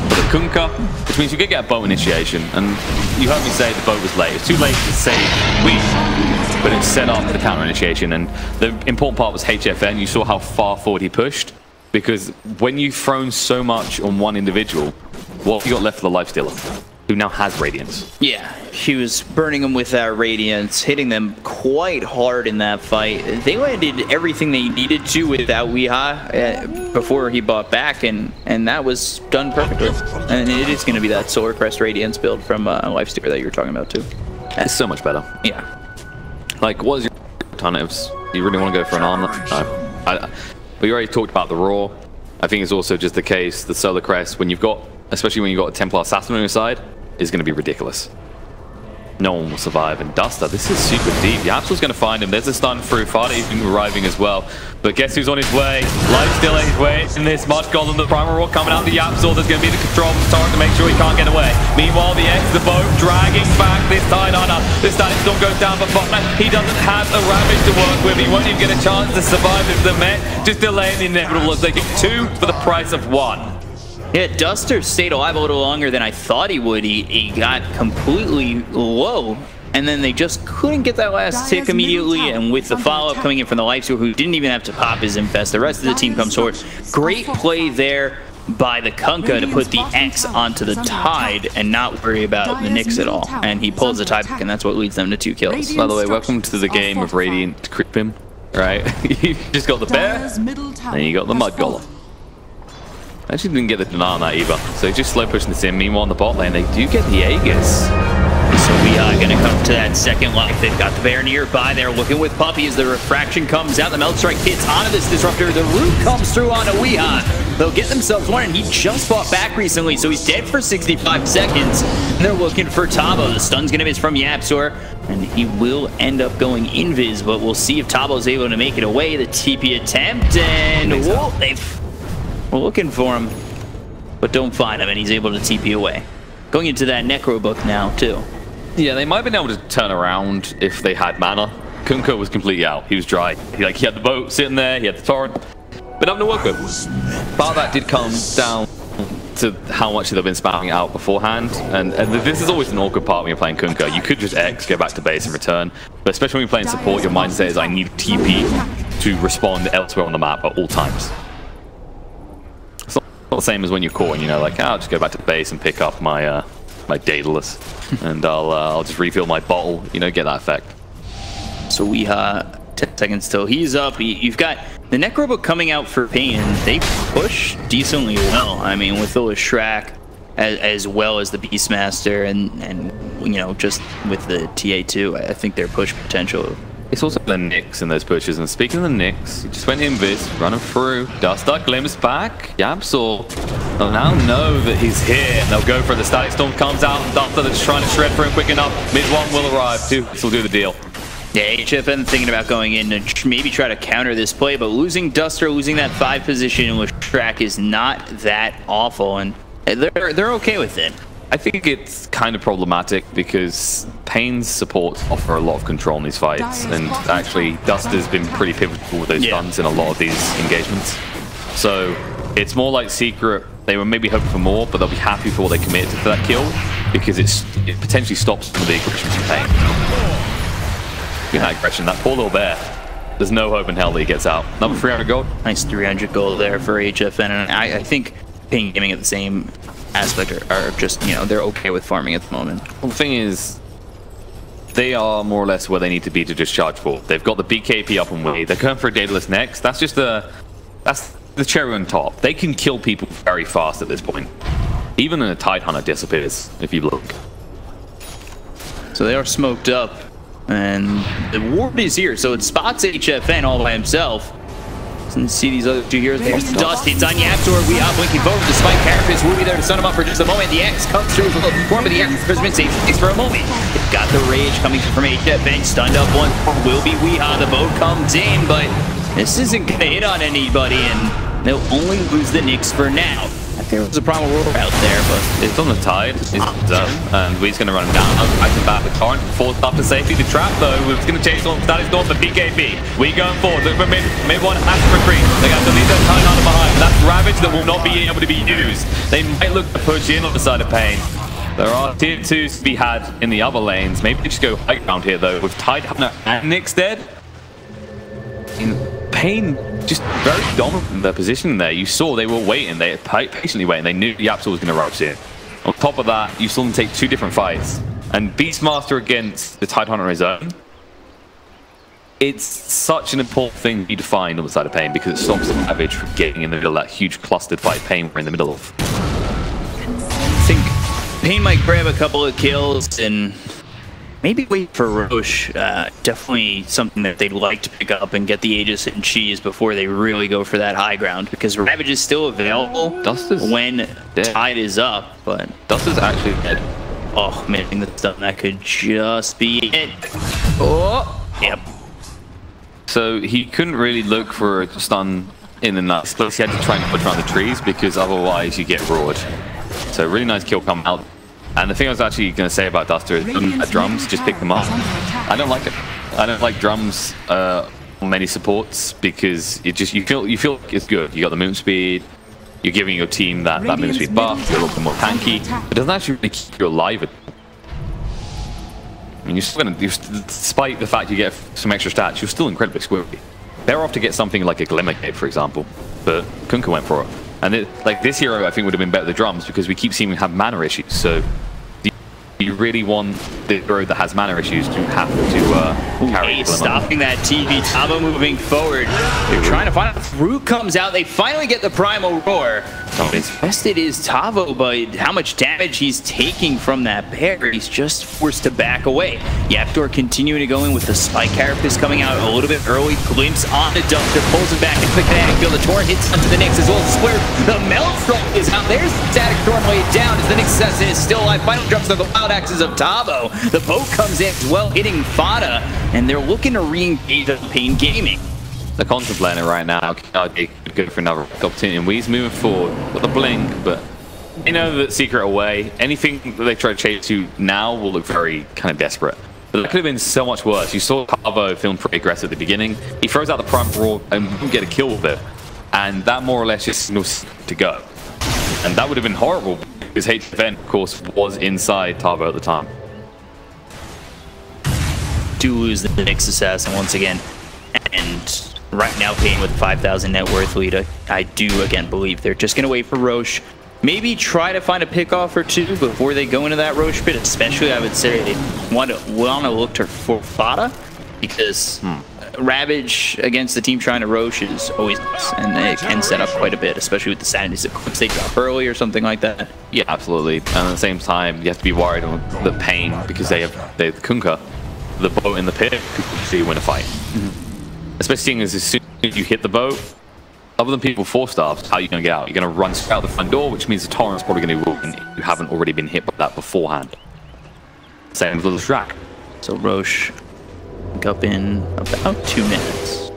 for the Kunkka, which means you could get a boat initiation, and you heard me say the boat was late. It's too late to save Wee, but it set up the counter initiation, and the important part was HFN. You saw how far forward he pushed. Because when you've thrown so much on one individual, what have you got left for the Lifestealer, who now has Radiance? Yeah, he was burning them with that Radiance, hitting them quite hard in that fight. They landed everything they needed to without Weeha before he bought back, and that was done perfectly. And it is going to be that Solar Crest Radiance build from Lifestealer that you were talking about too. It's so much better. Yeah. Like, what is your alternatives? Do you really want to go for an armlet? No. We already talked about the Raw. I think it's also just the case, the Solar Crest, when you've got, especially when you've got a Templar Assassin on your side, is going to be ridiculous. No one will survive. And Duster, this is super deep. Yapsol's going to find him. There's a stun through. Fardy's been arriving as well. But guess who's on his way? Life still on his way in this Mud Golem. The Primal Roar coming out. The Yapsol. There's going to be the control of the Torrent to make sure he can't get away. Meanwhile, the X, the boat, dragging back this Tide Hunter. The Static Storm goes down, but Butman, he doesn't have a Ravage to work with. He won't even get a chance to survive if the Met just delaying the inevitable as they get 2 for the price of 1. Yeah, Duster stayed alive a little longer than I thought he would. He got completely low, and then they just couldn't get that last tick immediately, and with the follow-up coming in from the Lifestealer, who didn't even have to pop his Infest, the rest of the team comes forward. Great play there by the Kunkka to put the X onto the Tide and not worry about the Nyx at all. And he pulls the Tide back, and that's what leads them to 2 kills. By the way, welcome to the game of Radiant Crippin, right? You just got the bear, and you got the Mud Golem. Actually didn't get the deny on that either, so he's just slow pushing this in. Meanwhile, on the bot lane, they do get the Aegis. So we are going to come to that second life. They've got the bear nearby. They're looking with Puppy as the refraction comes out. The Meld Strike hits onto this Disruptor. The root comes through onto Weeha. They'll get themselves one, and he just fought back recently, so he's dead for 65 seconds. And they're looking for Tabo. The stun's going to miss from Yapsor, and he will end up going invis, but we'll see if Tabo's able to make it away. The TP attempt, and whoa, we're looking for him, but don't find him, and he's able to TP away. Going into that Necro book now, too. Yeah, they might have been able to turn around if they had mana. Kunkka was completely out. He was dry. He had the boat sitting there, he had the Torrent, but nothing to work with. Part of that did come down to how much they've been spamming out beforehand, and this is always an awkward part when you're playing Kunkka. You could just X, go back to base and return, but especially when you're playing support, your mindset is I need TP to respond elsewhere on the map at all times. Not the same as when you're core, you know, like, I'll just go back to base and pick up my my Daedalus, and I'll just refill my bottle, you know, get that effect. So we 10 seconds till he's up. You've got the Necrobook coming out for Pain. They push decently well. I mean, with the Leshrac as well as the Beastmaster, and you know, just with the TA2, I think their push potential. It's also the Nyx in those pushes, and speaking of the Nyx, he just went invis, running through. Duster glimpse back. Yapsor, they'll now know that he's here, and they'll go for it. The Static Storm comes out, and Duster that's trying to shred through him quick enough. Mid-1 will arrive, too. This will do the deal. Yeah, HFN thinking about going in to maybe try to counter this play, but losing Duster, losing that 5 position with Track is not that awful, and they're okay with it. I think it's kind of problematic because Pain's supports offer a lot of control in these fights, and actually Duster's been pretty pivotal with those stuns in a lot of these engagements. So it's more like Secret, they were maybe hoping for more, but they'll be happy for what they committed to that kill because it potentially stops some of the aggression from Pain. Look at that aggression, that poor little bear. There's no hope in hell that he gets out. Another 300 gold. Nice 300 gold there for HFN, and I think Pain Gaming at the same aspect are just, you know, they're okay with farming at the moment. Well, the thing is, they are more or less where they need to be to just charge forward. They've got the BKP up and way. They're going for a Daedalus next. That's just that's the cherry on top. They can kill people very fast at this point. Even a Tide Hunter disappears if you look. So they are smoked up, and the ward is here, so it spots HFN all by himself. Doesn't see these other two heroes. There's the dust. It's on Yaptor. We are blinking forward. The Spike Carapace will be there to stun him up for just a moment. The X comes through with a little form, but the X has been safe for a moment. They've got the rage coming from HFN. Stunned up one. Will be Weehaw. The boat comes in, but this isn't going to hit on anybody, and they'll only lose the Nyx for now. There was a Primal Roar out there, but it's on the Tide. It's and we're going to run him down. I can back the current. Forced up to safety. The trap, though, we're going to chase on Status North for PKP. We going forward. Look for mid one has to retreat. They got to leave that Tide Hunter behind. That's Ravage that will not be able to be used. They might look to push in on the side of Pain. There are tier 2s to be had in the other lanes. Maybe they just go high ground here, though, with Tide Hunter and Nyx dead. Pain just very dominant in their position there. You saw they were waiting. They patiently waiting. They knew Yapsor was going to rush in. On top of that, you saw them take 2 different fights. And Beastmaster against the Tide Hunter on his own, it's such an important thing to find on the side of Pain because it stops Savage from getting in the middle of that huge clustered fight Pain we're in the middle of. I think Pain might grab a couple of kills and maybe wait for Roche. Definitely something that they'd like to pick up and get the Aegis and Cheese before they really go for that high ground, because Ravage is still available when Tide is up, but Dust is actually dead. Oh, man, the stun, that could just be it. Oh, yep. So he couldn't really look for a stun in the nuts, plus he had to try and push around the trees because otherwise you get roared. So really nice kill come out. And the thing I was actually going to say about Duster is drums, just pick them up. I don't like it. I don't like drums on many supports because it just you feel like it's good. You got the movement speed. You're giving your team that movement speed buff. You're a little bit more tanky. It doesn't actually really keep you alive. I mean, you're still going to, despite the fact you get some extra stats, you're still incredibly squirty. Better off to get something like a Glimmer Cape, for example, but Kunkka went for it. And like this hero, I think would have been better with the drums because we keep seeing him have mana issues. So you really want the hero that has mana issues to have to carry. Stopping that TV. Tavo moving forward. They're trying to find out. Root comes out. They finally get the Primal Roar. Invested is Tavo, but how much damage he's taking from that bear, he's just forced to back away. Yaptor continuing to go in with the Spike Carapace coming out a little bit early. Glimpse on the Duster, pulls him back into the kinetic field. The Torrent hits onto the Nyx as well as Splurge. The Maelstrom is out. There's the Static Storm laid down as the Nyx assassin is still alive. Final drops on the Wild Axes of Tavo. The boat comes in as well, hitting Fada, and they're looking to re-engage the Pain Gaming. They're contemplating right now. They could go for another opportunity. And Wee's moving forward with a blink, but they know that Secret away. Anything that they try to chase to now will look very kind of desperate. But it could have been so much worse. You saw Tavo feeling pretty aggressive at the beginning. He throws out the Primal Roar and wouldn't get a kill with it. And that more or less just signals to go. And that would have been horrible because HFN, of course, was inside Tavo at the time. Do lose the Nyx assassin once again. And right now, Pain with 5,000 net worth lead. I do, again, believe they're just going to wait for Roche. Maybe try to find a pickoff or two before they go into that Roche pit. Especially, I would say, they want to look for Fada. Because Ravage against the team trying to Roche is always nice. And it can set up quite a bit, especially with the Sanity's Eclipse they drop early or something like that. Yeah, absolutely. And at the same time, you have to be worried on the Pain because they have Kunkka, the boat in the pit, so you win a fight. Especially seeing as soon as you hit the boat, other than people 4-stars, how are you going to get out? You're going to run straight out the front door, which means the Torrent's probably going to be if you haven't already been hit by that beforehand. Same with the Shrek. So Roche up in about 2 minutes.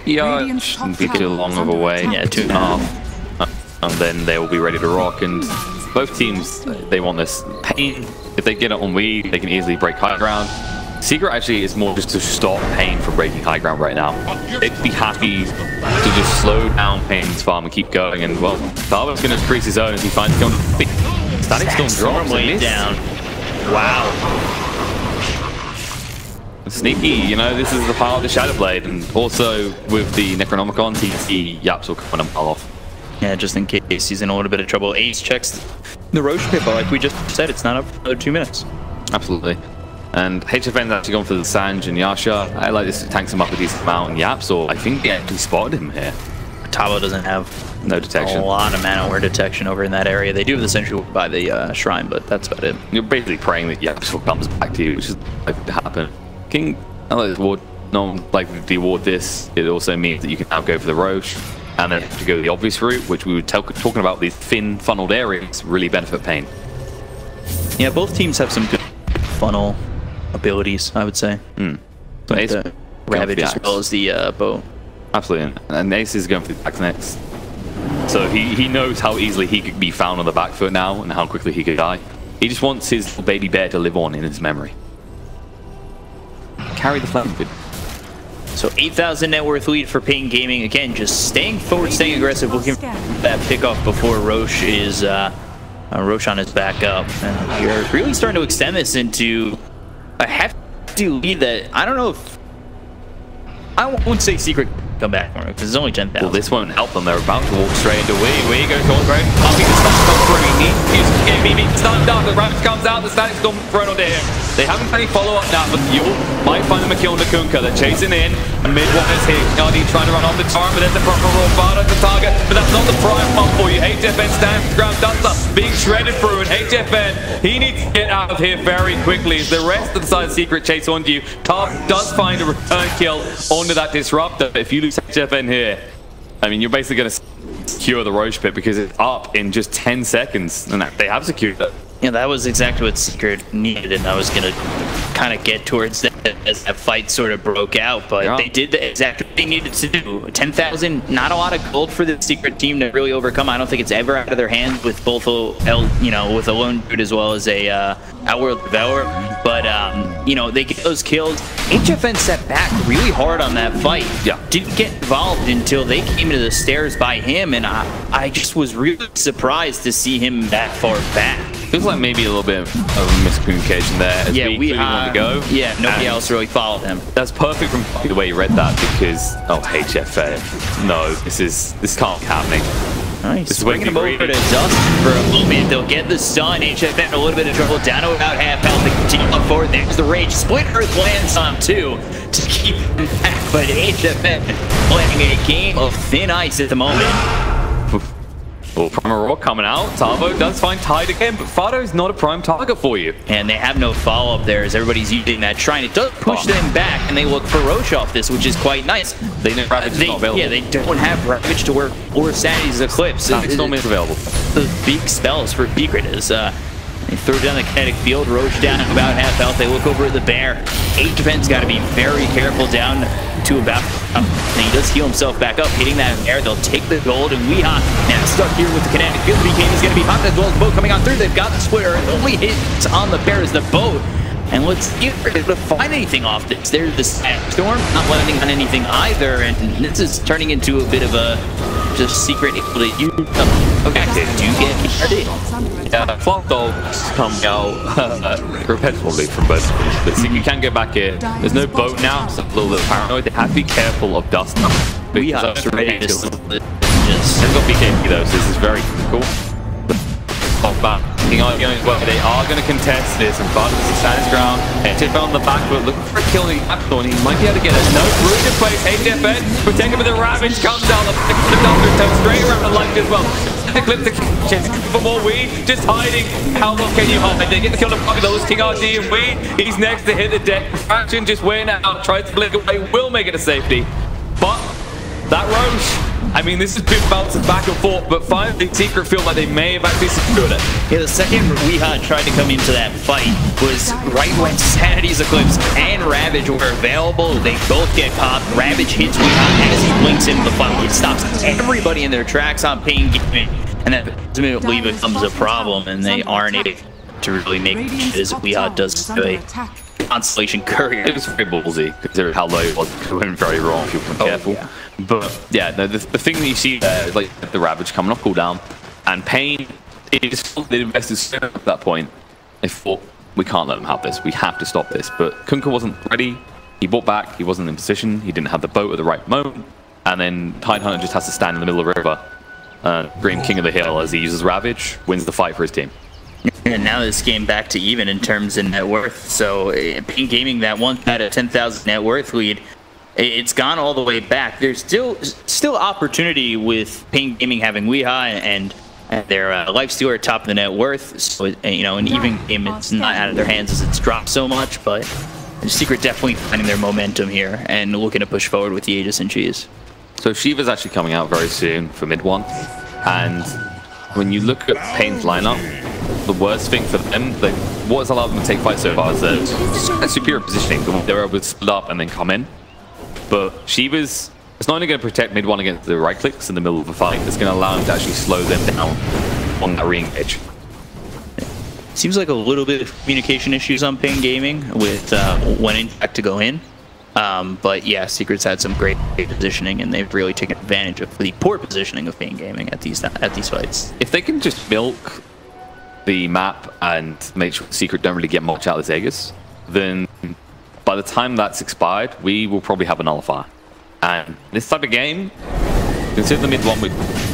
Yeah, it shouldn't be too long of a way. Yeah, 2.5. And then they will be ready to rock. And both teams, they want this Pain. If they get it on Wii, they can easily break high ground. Secret actually is more just to stop Pain from breaking high ground right now. They'd be happy to just slow down Pain's farm and keep going. And well, Tavo's going to increase his own as he finds going to big Static Storm drops laid down. Wow. Sneaky, you know, this is the power of the Shadow Blade, and also with the Necronomicon, TC Yaps will come and pull off. Yeah, just in case he's in a little bit of trouble. Ace checks the Roshan pit, but like we just said, it's not up for another 2 minutes. Absolutely. And HFN's actually gone for the Sanj and Yasha. I like this, tanks him up a decent amount, and Yaps, or I think they actually spotted him here. Tavo doesn't have no detection. A lot of mana or detection over in that area. They do have the sentry by the shrine, but that's about it. You're basically praying that Yaps comes back to you, which is likely to happen. King, I like this ward. No one likely to deward this. It also means that you can now go for the Roche, and then to go the obvious route, which we were talking about, these thin funneled areas really benefit Pain. Yeah, both teams have some good funnel abilities, I would say. So Ace Ravage as well as the bow. Absolutely, and Ace is going for the axe next. So he knows how easily he could be found on the back foot now, and how quickly he could die. He just wants his baby bear to live on in his memory. Carry the flame. So 8,000 net worth lead for Pain Gaming. Again, just staying forward, staying aggressive, looking for that pickoff before Roche is Roshan is back up. And we're really starting to extend this into a hefty lead that I don't know if I wouldn't say Secret come back from it because it's only 10,000. Well, this won't help them. They're about to walk straight into Wee goes to Goldgrave. Popping the stun comes through. He needs to get BB stunned up. The Ravage comes out. The static storm thrown onto him. They haven't any follow-up now, but you might find them a kill on the Kunkka. They're chasing in. And mid-one is hit. Yardi trying to run off the charm, but there's the proper roll. Bardo's the target, but that's not the prime one for you. HFN stands ground. Duster being shredded through, and HFN, he needs to get out of here very quickly. As the rest of the side Secret chase onto you. Tarp does find a return kill onto that Disruptor. If you lose HFN here, I mean, you're basically going to secure the Roche pit because it's up in just 10 seconds, and they have secured it. Yeah, that was exactly what Secret needed, and I was going to kind of get towards that as that fight sort of broke out, but they did the exact thing they needed to do. 10,000, not a lot of gold for the Secret team to really overcome. I don't think it's ever out of their hands with both with a lone dude as well as a Outworld Devourer, but you know, they get those kills. HFN set back really hard on that fight. Yeah, didn't get involved until they came to the stairs by him, and I just was really surprised to see him that far back. Feels like maybe a little bit of miscommunication there. As yeah, we wanted to go. Yeah, nobody else really followed him. That's perfect from the way you read that because HFN. No, this can't be happening. Nice. Bringing him over to Dust for a moment. They'll get the stun. HFN a little bit of trouble. Down to about half health. They continue on forward. There's the rage. Split Earth lands on 2 to keep him back. But HFN playing a game of thin ice at the moment. Well, Prime Aurora coming out. Tavo does find Tide again, but Fado is not a prime target for you. And they have no follow-up there as everybody's using that shrine. It does push them back, and they look for Roche off this, which is quite nice. They know Ravage is not available. Yeah, they don't have Ravage to work or Sanity's Eclipse. Storm is available. The big spells for Secret is they throw down the kinetic field, Roche down at about half health. They look over at the bear. HFN's got to be very careful down to about and he does heal himself back up, hitting that air. They'll take the gold, and Weeha now stuck here with the kinetic field. BKM is going to be popped as well as the boat coming on through. They've got the splitter. The only hit on the bear is the boat. And let's see if they're able to find anything off this. There's the storm, not landing on anything either, and this is turning into a bit of a just Secret able to use active. Do you get yeah, flop dogs coming out repetitively from both of them. But you can get back here. There's no boat now, so a little bit paranoid. They have to be careful of dust. We are ready to just they've got BKP though, so this is very cool. Back. They are going to contest this, and Bud stands his ground. HFN on the back foot, looking for a kill. He might be able to get it. No, Rouge in place. HFN protected with the Ravage comes down. The Doctor turns straight around the light as well. The clip to for more Wee, just hiding. How long can you hide? They get the kill to pocket those King RD and Wee. He's next to hit the deck. Fraction just waiting out, tries to blink away, will make it a safety. But that Roche, I mean, this has been bouncing back and forth, but finally Secret feel like they may have actually secured it. Yeah, the second Weeha tried to come into that fight was right when Sanity's Eclipse and Ravage were available. They both get popped. Ravage hits Weeha as he blinks into the fight. It stops everybody in their tracks on Pain Gaming, and that ultimately becomes a problem, and they aren't able to really make it as Weeha does a Constellation Courier. It was very ballsy, considering how low it was. It went very wrong if you weren't careful. Yeah. But yeah, no, the thing that you see there is like the Ravage coming off cooldown, and Pain is they invested so much at that point. They thought, we can't let them have this. We have to stop this. But Kunkka wasn't ready. He bought back, he wasn't in position, he didn't have the boat at the right moment, and then Tidehunter just has to stand in the middle of the river, Green King of the Hill as he uses Ravage, wins the fight for his team. And now this game back to even in terms of net worth. So Pain Gaming, that once had a 10,000 net worth lead, it's gone all the way back. There's still opportunity with Pain Gaming having Weeha and their Lifestealer atop the net worth. So, you know, an even game, it's not out of their hands as it's dropped so much, but Secret definitely finding their momentum here and looking to push forward with the Aegis and Cheese. So Shiva's actually coming out very soon for mid one, and when you look at Pain's lineup, the worst thing for them, what has allowed them to take fights so far is their superior positioning. They're able to split up and then come in. But Shiva's, it's not only going to protect mid one against the right clicks in the middle of a fight, it's going to allow him to actually slow them down on that re-engage. Seems like a little bit of communication issues on Pain Gaming with when in fact to go in. But yeah, Secret's had some great positioning, and they've really taken advantage of the poor positioning of Pain Gaming at these fights. If they can just milk the map and make sure Secret don't really get much out of this Aegis, then by the time that's expired, we will probably have a nullifier. And this type of game, consider the mid one,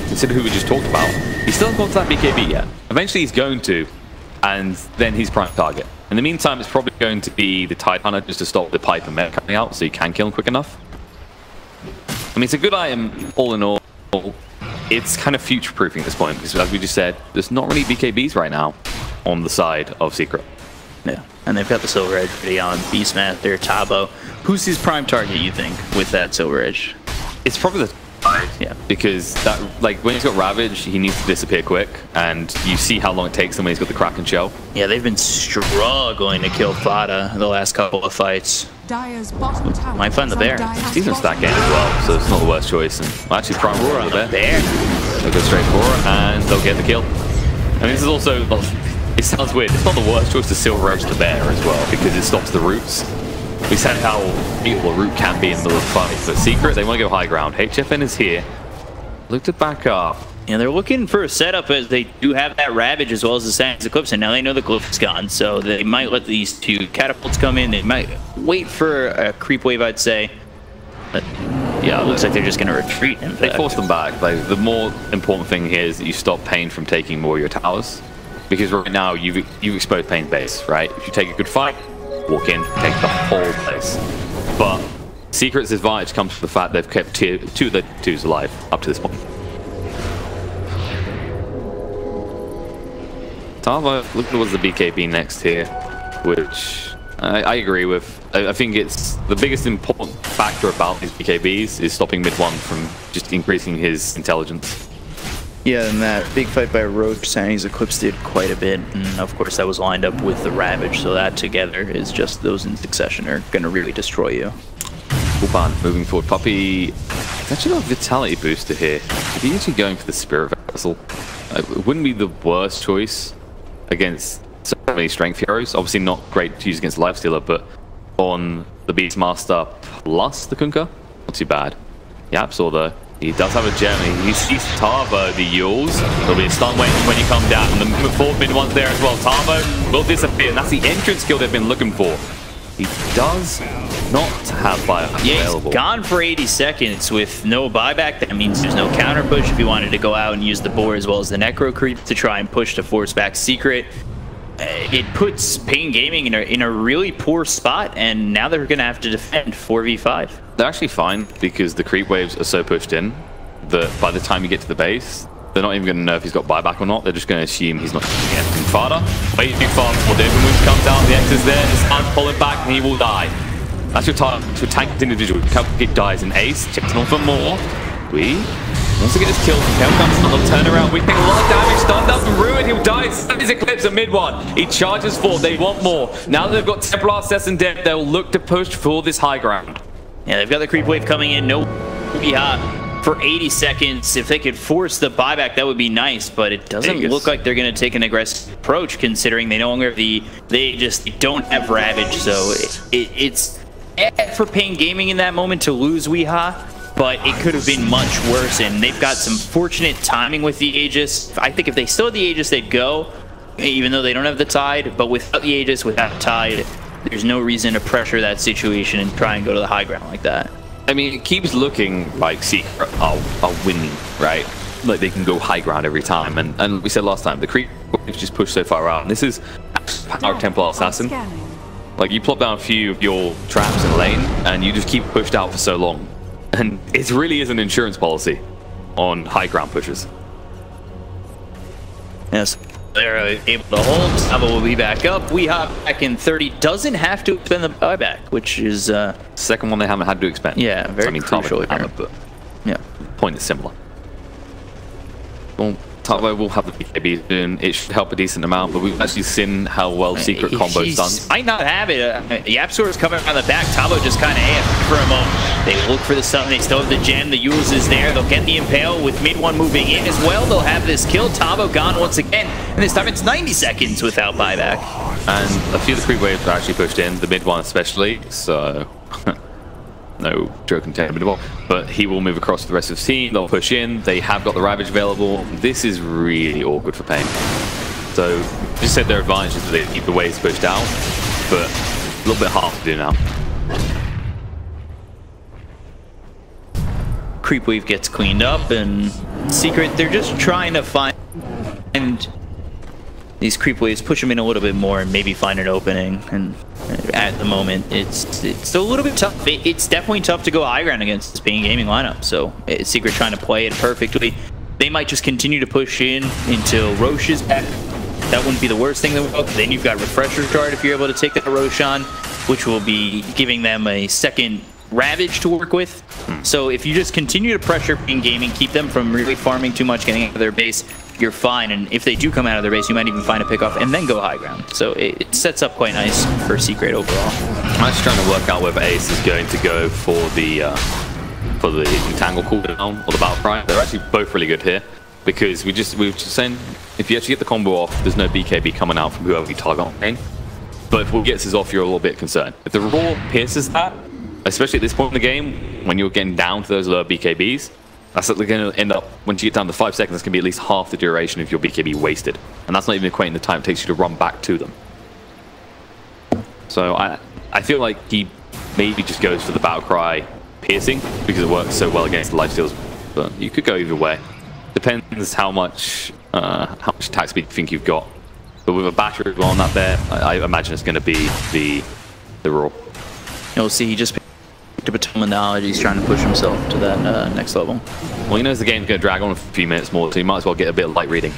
consider who we just talked about, he still hasn't got to that BKB yet. Eventually he's going to, and then he's prime target. In the meantime, it's probably going to be the Tidehunter just to stop the Pipe and Mech coming out so you can kill him quick enough. I mean, it's a good item all in all. It's kind of future-proofing at this point because, as we just said, there's not really BKBs right now on the side of Secret. Yeah, and they've got the Silver Edge ready on Beastmaster, Tabo. Who's his prime target, you think, with that Silver Edge? It's probably the yeah, because that, like, when he's got Ravage, he needs to disappear quick, and you see how long it takes him when he's got the Kraken Shell. Yeah, they've been struggling to kill Fada the last couple of fights. Might find the bear. He's in stack game as well, so it's not the worst choice. And well, actually, Prime Roar on the bear. They'll go straight for it, and they'll get the kill. I mean, this is also, it sounds weird, it's not the worst choice to Silver Edge the bear as well, because it stops the roots. We said how beautiful a root can be in the middle of the fight, but Secret, they want to go high ground. HFN is here. Look to back up. Yeah, they're looking for a setup as they do have that Ravage as well as the Sands Eclipse, and now they know the Glyph is gone, so they might let these two catapults come in. They might wait for a creep wave, I'd say. But yeah, it looks like they're just going to retreat. They force them back. Like, the more important thing here is that you stop Pain from taking more of your towers, because right now you've exposed Pain's base, right? If you take a good fight, walk in, take the whole place. But Secret's advantage comes from the fact they've kept two of the twos alive up to this point. Tava, look towards the BKB next here, which I agree with. I think it's the biggest important factor about these BKBs is stopping mid one from just increasing his intelligence. Yeah, and that big fight by Roshan, his Eclipse did quite a bit, and of course that was lined up with the Ravage, so that together is just those in succession are going to really destroy you. Uban moving forward. Puppy, it's actually not a Vitality booster here. If he's actually going for the Spirit Vessel, it wouldn't be the worst choice against so many Strength Heroes. Obviously not great to use against Lifestealer, but on the Beastmaster plus the Kunkka, not too bad. Yapsaw though. He does have a gem. He sees Tavo, the Yules. There'll be a stun waiting when you come down. And the fourth mid one's there as well. Tavo will disappear, and that's the entrance skill they've been looking for. He does not have buyback available. He's gone for 80 seconds with no buyback. That means there's no counter push if he wanted to go out and use the boar as well as the Necro Creep to try and push to force back Secret. It puts Pain Gaming in a really poor spot, and now they're going to have to defend 4v5. They're actually fine because the creep waves are so pushed in that by the time you get to the base, they're not even going to know if he's got buyback or not. They're just going to assume he's not using it. And Fada, way too fast. Well, the Moon comes down, the X is there, the Sun's pulling back, and he will die. That's your target. To tank this individual. Cupcake dies in Ace, checks on for more. We wants to get his kill. Tail comes on the turnaround. We take a lot of damage, stunned up and ruined. He'll die. His Eclipse at mid one. He charges forward. They want more. Now that they've got Templar, Cess, and Death, they'll look to push for this high ground. Yeah, they've got the creep wave coming in. No for 80 seconds. If they could force the buyback, that would be nice, but it doesn't look like they're going to take an aggressive approach considering they no longer have they don't have Ravage, so it's for Pain Gaming in that moment to lose Weeha, but it could have been much worse, and they've got some fortunate timing with the Aegis. I think if they still had the Aegis, they'd go, even though they don't have the Tide, but without the Aegis, without Tide, there's no reason to pressure that situation and try and go to the high ground like that. I mean, it keeps looking like Secret are winning, right? Like they can go high ground every time, and we said last time, the creep just pushed so far out. And this is our Templar Assassin. Like you plop down a few of your traps in lane, and you just keep pushed out for so long. And it really is an insurance policy on high ground pushers. Yes, they're able to hold. Saba will be back up. We hop back in 30. Doesn't have to expend the buyback, which is second one they haven't had to expend. Yeah, very crucial here. But yeah, point is similar. Well, Tavo will have the BKB soon. It should help a decent amount, but we've actually seen how well Secret combo's done. Might not have it. Yapsor is coming around the back. Tavo just kind of AFK for a moment. They look for the stun. They still have the gem. The Yules is there. They'll get the Impale with mid one moving in as well. They'll have this kill. Tavo gone once again. And this time it's 90 seconds without buyback. And a few of the creep waves are actually pushed in, the mid one especially, so no joke intended, but he will move across to the rest of the team. They'll push in. They have got the Ravage available. This is really awkward for Pain. So just said their advantage is that they keep the waves pushed out, but a little bit hard to do now. Creep wave gets cleaned up, and Secret, they're just trying to find these creep waves, push them in a little bit more and maybe find an opening. And at the moment, it's a little bit tough. It's definitely tough to go high ground against this Pain Gaming lineup. So Secret trying to play it perfectly. They might just continue to push in until Rosh is back. That wouldn't be the worst thing in the world. Then you've got Refresher Guard if you're able to take that Roshan, which will be giving them a second Ravage to work with. So if you just continue to pressure Pain Gaming, keep them from really farming too much, getting out of their base, you're fine. And if they do come out of their base, you might even find a pickoff and then go high ground. So it sets up quite nice for Secret overall. I'm just trying to work out whether Ace is going to go for the Entangle cooldown or the Battle Cry. They're actually both really good here because we were just saying if you actually get the combo off, there's no BKB coming out from whoever you target on Pain. But if what gets this off, you're a little bit concerned. If the Raw pierces that, especially at this point in the game, when you're getting down to those lower BKBs, that's going to end up, once you get down to 5 seconds, it's going to be at least half the duration of your BKB wasted. And that's not even equating the time it takes you to run back to them. So I feel like he maybe just goes for the Battle Cry piercing because it works so well against the lifesteals. But you could go either way. Depends how much attack speed you think you've got. But with a battery on that there, I imagine it's going to be the Raw. You'll see he just picked up a ton of knowledge. He's trying to push himself to that next level. Well, he knows the game's going to drag on a few minutes more, so he might as well get a bit of light reading.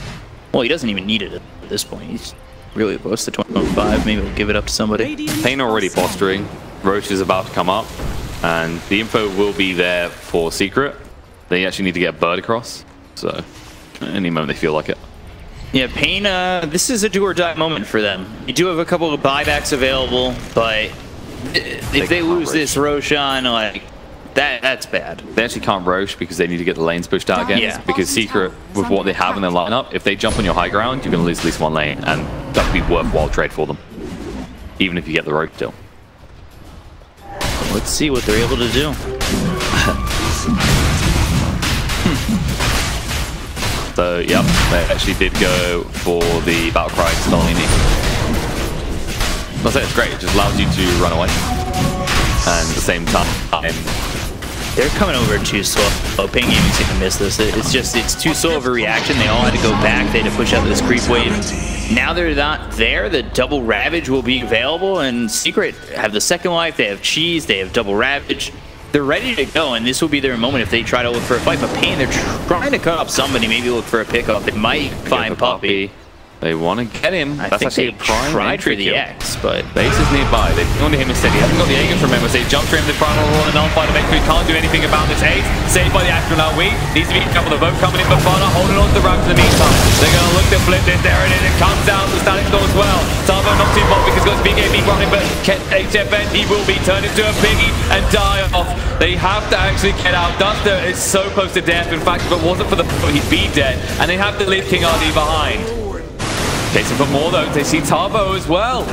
Well, he doesn't even need it at this point. He's really close to 20.5. Maybe we'll give it up to somebody. Pain already posturing. Roche is about to come up, and the info will be there for Secret. They actually need to get a bird across, so any moment they feel like it. Yeah, Pain, this is a do or die moment for them. You do have a couple of buybacks available, but if they lose this Roshan, like, that's bad. They actually can't Rosh because they need to get the lanes pushed out again. Yeah. Because Secret, with what they have in their lineup, if they jump on your high ground, you're going to lose at least one lane, and that would be worthwhile trade for them, even if you get the rope still. Let's see what they're able to do. So, yep, they actually did go for the Battle Cry Stalini. I'll say it's great, it just allows you to run away. And at the same time, they're coming over too slow. Pain Gaming's gonna miss this. It's too slow of a reaction. They all had to go back. They had to push out this creep wave. Now they're not there. The double Ravage will be available, and Secret have the second life. They have Cheese. They have double Ravage. They're ready to go, and this will be their moment if they try to look for a fight. But Pain, they're trying to cut up somebody, maybe look for a pickup. They might find Puppy. They want to get him. That's actually a prime tried for the X, but base is nearby. They've gone to him instead. He hasn't got the Aegis from him, so he jumped straight into the final roll and nullify the victory. Can't do anything about this Ace. Saved by the Astronaut Weed. Needs to be couple. The vote coming in for Fana, holding on to the ramp in the meantime. They're going to look to flip this. There it is. It comes down to Static Door as well. Tavo not too far because he's got BKB running, but HFN, he will be turned into a piggy and die off. They have to actually get out. Duster is so close to death. In fact, if it wasn't for the he'd be dead. And they have to leave King RD behind. Chasing for more though, they see Tavo as well.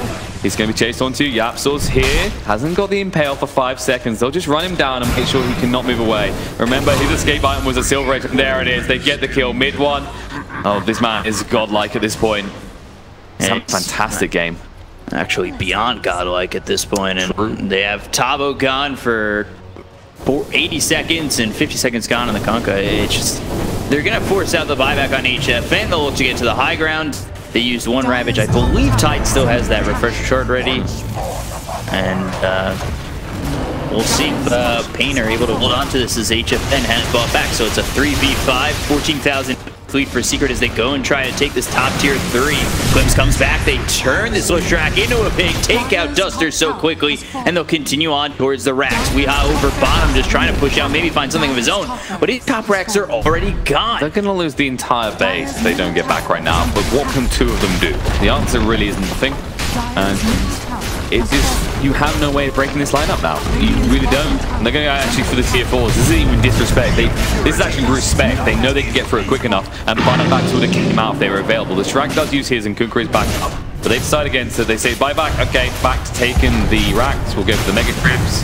He's going to be chased onto. Yapsor's here. Hasn't got the Impale for 5 seconds. They'll just run him down and make sure he cannot move away. Remember, his escape item was a Silver Edge, and there it is. They get the kill. Mid one. Oh, this man is godlike at this point. It's a fantastic game. actually beyond godlike at this point, and they have Tabo gone for 80 seconds and 50 seconds gone on the Kunkka. It's just, they're gonna force out the buyback on HF, and they'll look to get to the high ground. They used one Ravage. I believe Tide still has that refresher shard ready, and we'll see if Pain are able to hold on to this as HF then has bought back. So it's a 3v5, 14,000 lead for Secret as they go and try to take this top tier 3. Glimpse comes back, they turn this Leshrac into a pig, take out Duster so quickly, and they'll continue on towards the racks. Weehaw over bottom, just trying to push out, maybe find something of his own, but his top racks are already gone. They're going to lose the entire base if they don't get back right now, but what can two of them do? The answer really is nothing, and it's just, you have no way of breaking this lineup now. You really don't. And they're going to go actually for the tier 4s. This isn't even disrespect. This is actually respect. They know they can get through it quick enough, and Banner backs would have kicked him out if they were available. The Shrek does use his, and Kunkka is back up. But they decide against it. They say, bye back. Okay, back's taken the racks. We'll go for the Mega Cribs.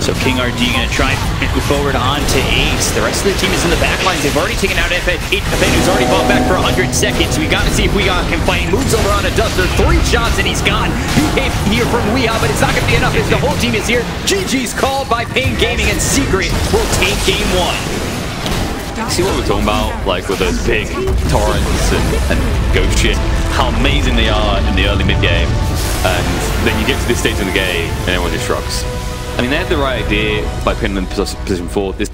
So King RD going to try and move forward onto Ace. The rest of the team is in the back lines. They've already taken out FN, who's already fought back for 100 seconds. We got to see if Weehaw can play. Moves over on a Duster. 3 shots and he's gone. He came here from Weehaw, but it's not going to be enough as the whole team is here. GG's called by Pain Gaming, and Secret will take game 1. See what we're talking about, like with those big torrents and ghost shit, how amazing they are in the early mid game, and then you get to this stage in the game and everyone just shrugs. I mean, they had the right idea by putting them in position 4. This